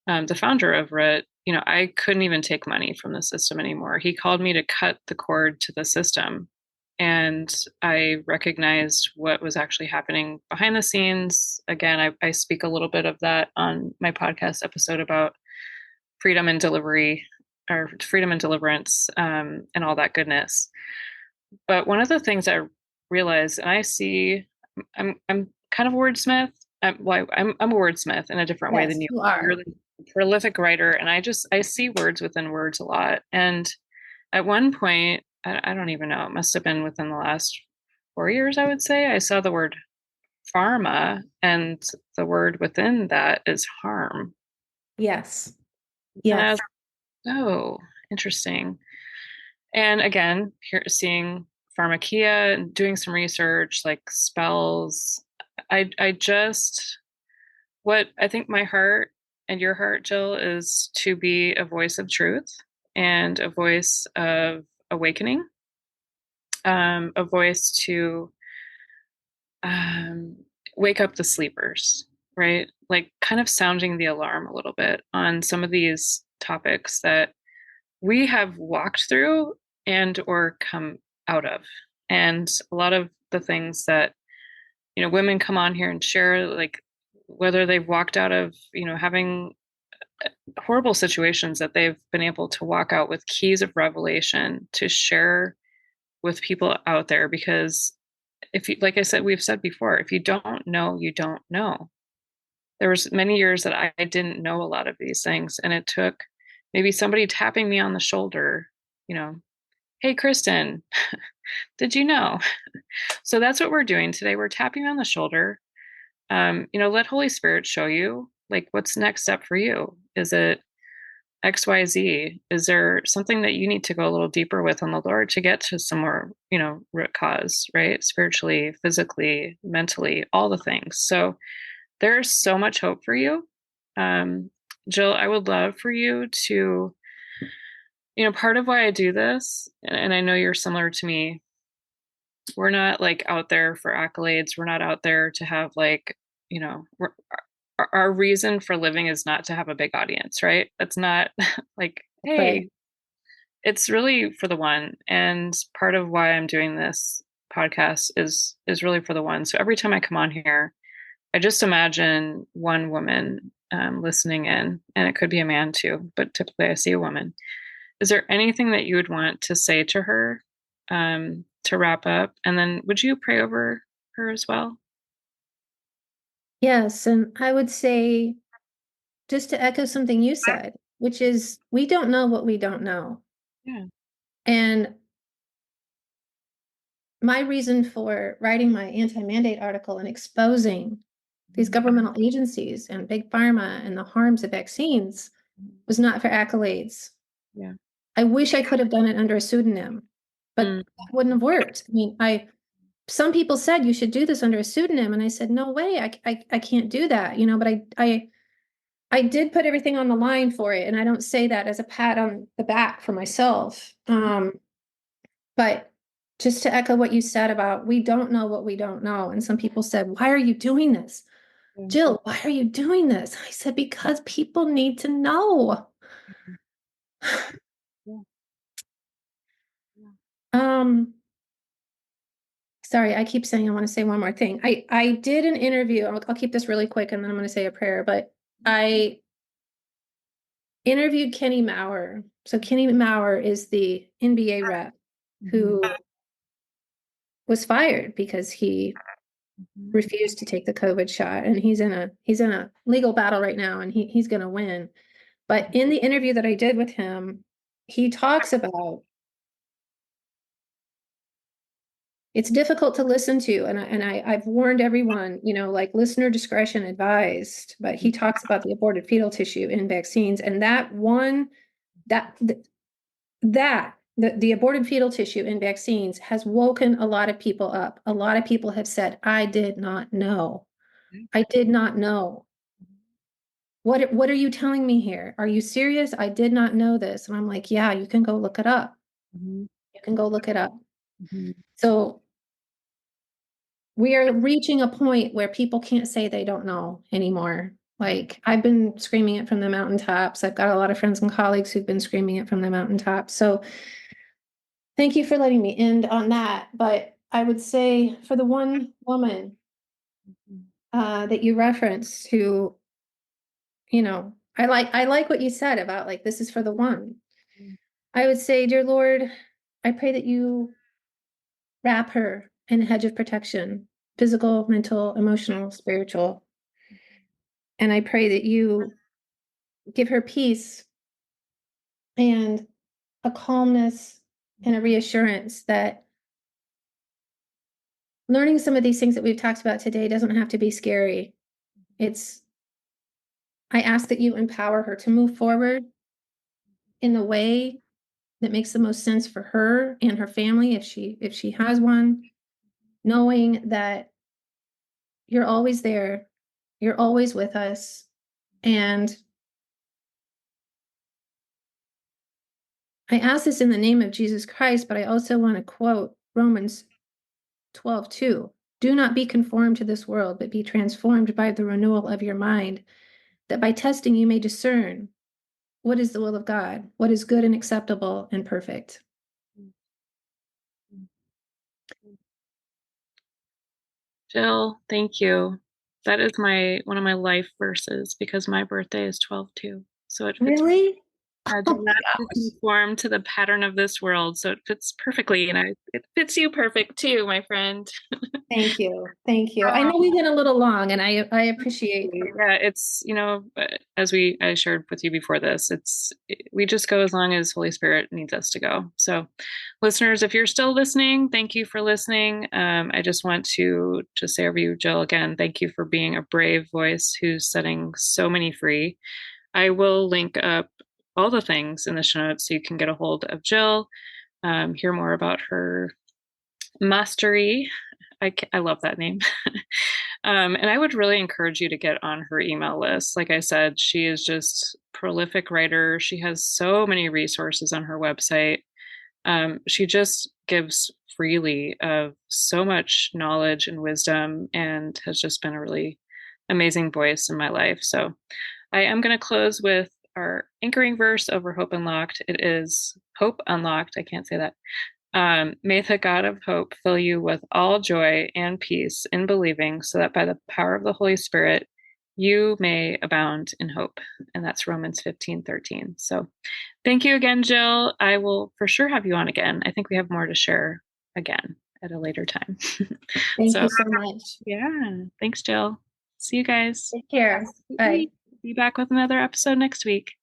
Speaker 1: the founder of RIT, I couldn't even take money from the system anymore. He called me to cut the cord to the system. And I recognized what was actually happening behind the scenes. Again, I speak a little bit of that on my podcast episode about freedom and delivery or freedom and deliverance, and all that goodness. But one of the things I realized, and I see, I'm kind of a wordsmith. I'm a wordsmith in a different way than
Speaker 2: Yes,
Speaker 1: you.
Speaker 2: you
Speaker 1: You're
Speaker 2: are.
Speaker 1: the prolific writer, and I see words within words a lot. And at one point, I don't even know, it must have been within the last 4 years, I would say, I saw the word pharma, and the word within that is harm.
Speaker 2: Yes.
Speaker 1: And I was
Speaker 2: Yes.
Speaker 1: like, oh, interesting. And again, here seeing pharmakia and doing some research, like spells. I just, what I think my heart and your heart, Jill, is to be a voice of truth and a voice of awakening, a voice to um, wake up the sleepers, right? Like kind of sounding the alarm a little bit on some of these topics that we have walked through and or come out of. And a lot of the things that, women come on here and share, like whether they've walked out of, having horrible situations, that they've been able to walk out with keys of revelation to share with people out there. Because if you, like I said, we've said before, if you don't know, you don't know. There was many years that I didn't know a lot of these things, and it took maybe somebody tapping me on the shoulder, you know, hey, Kristen, did you know? So that's what we're doing today. We're tapping you on the shoulder. Let Holy Spirit show you, like, what's the next step for you. Is it XYZ? Is there something that you need to go a little deeper with on the Lord to get to some more, root cause, right? Spiritually, physically, mentally, all the things. So there's so much hope for you. Um, Jill, I would love for you to, part of why I do this, and I know you're similar to me, we're not like out there for accolades. We're not out there to have like, our reason for living is not to have a big audience, right? That's not like,
Speaker 2: Right.
Speaker 1: hey, it's really for the one. And part of why I'm doing this podcast is really for the one. So every time I come on here, I just imagine one woman listening in, and it could be a man too, but typically I see a woman. Is there anything that you would want to say to her to wrap up? And then would you pray over her as well?
Speaker 2: Yes. And I would say, just to echo something you said, which is we don't know what we don't know.
Speaker 1: Yeah.
Speaker 2: And my reason for writing my anti-mandate article and exposing these governmental agencies and big pharma and the harms of vaccines was not for accolades.
Speaker 1: Yeah.
Speaker 2: I wish I could have done it under a pseudonym, but
Speaker 1: Mm.
Speaker 2: that wouldn't have worked. I mean, some people said you should do this under a pseudonym, and I said, no way, I can't do that, but I did put everything on the line for it, and I don't say that as a pat on the back for myself. But just to echo what you said about we don't know what we don't know. And some people said, why are you doing this?
Speaker 1: Yeah.
Speaker 2: Jill, why are you doing this? I said, because people need to know.
Speaker 1: Yeah. Yeah.
Speaker 2: Um, sorry, I keep saying I want to say one more thing. I did an interview. I'll keep this really quick and then I'm going to say a prayer, but I interviewed Kenny Maurer. So Kenny Maurer is the NBA rep
Speaker 1: Mhm.
Speaker 2: who was fired because he
Speaker 1: Mhm.
Speaker 2: refused to take the COVID shot, and he's in a legal battle right now, and he's going to win. But in the interview that I did with him, he talks about it's difficult to listen to, and I've warned everyone, like listener discretion advised. But he talks about the aborted fetal tissue in vaccines, and that the aborted fetal tissue in vaccines has woken a lot of people up. A lot of people have said, I did not know. I did not know. What are you telling me here? Are you serious? I did not know this. And I'm like, yeah, you can go look it up.
Speaker 1: Mhm.
Speaker 2: You can go look it up.
Speaker 1: Mhm.
Speaker 2: So we are reaching a point where people can't say they don't know anymore. Like I've been screaming it from the mountaintops. I've got a lot of friends and colleagues who've been screaming it from the mountaintops. So thank you for letting me end on that. But I would say for the one woman that you referenced who, I like what you said about like this is for the one. I would say, dear Lord, I pray that you wrap her in a hedge of protection, physical, mental, emotional, spiritual. And I pray that you give her peace and a calmness and a reassurance that learning some of these things that we've talked about today doesn't have to be scary. It's, I ask that you empower her to move forward in the way that makes the most sense for her and her family if she has one, knowing that you're always there, you're always with us. And I ask this in the name of Jesus Christ, but I also want to quote Romans 12:2. Do not be conformed to this world, but be transformed by the renewal of your mind, that by testing you may discern what is the will of God, what is good and acceptable and perfect.
Speaker 1: Jill, thank you. That is one of my life verses because my birthday is 12 too. So it fits.
Speaker 2: Really?
Speaker 1: Do
Speaker 2: Oh my
Speaker 1: not be
Speaker 2: gosh.
Speaker 1: conform to the pattern of this world. So it fits perfectly, and it fits you perfect too, my friend.
Speaker 2: Thank you. Thank you. I know we went a little long and I appreciate.
Speaker 1: Yeah, it's, as I shared with you before this, we just go as long as Holy Spirit needs us to go. So listeners, if you're still listening, thank you for listening. I just want to just say over you, Jill, again, thank you for being a brave voice who's setting so many free. I will link up all the things in the show notes so you can get a hold of Jill, hear more about her mastery. I love that name. And I would really encourage you to get on her email list. Like I said, she is just prolific writer. She has so many resources on her website. She just gives freely of so much knowledge and wisdom and has just been a really amazing voice in my life. So I am going to close with our anchoring verse over Hope Unlocked. It is Hope Unlocked. I can't say that. May the God of hope fill you with all joy and peace in believing, so that by the power of the Holy Spirit, you may abound in hope. And that's Romans 15:13. So thank you again, Jill. I will for sure have you on again. I think we have more to share again at a later time.
Speaker 2: Thank
Speaker 1: So,
Speaker 2: you so much.
Speaker 1: yeah, thanks, Jill. See you guys.
Speaker 2: Take care. Bye.
Speaker 1: Be back with another episode next week.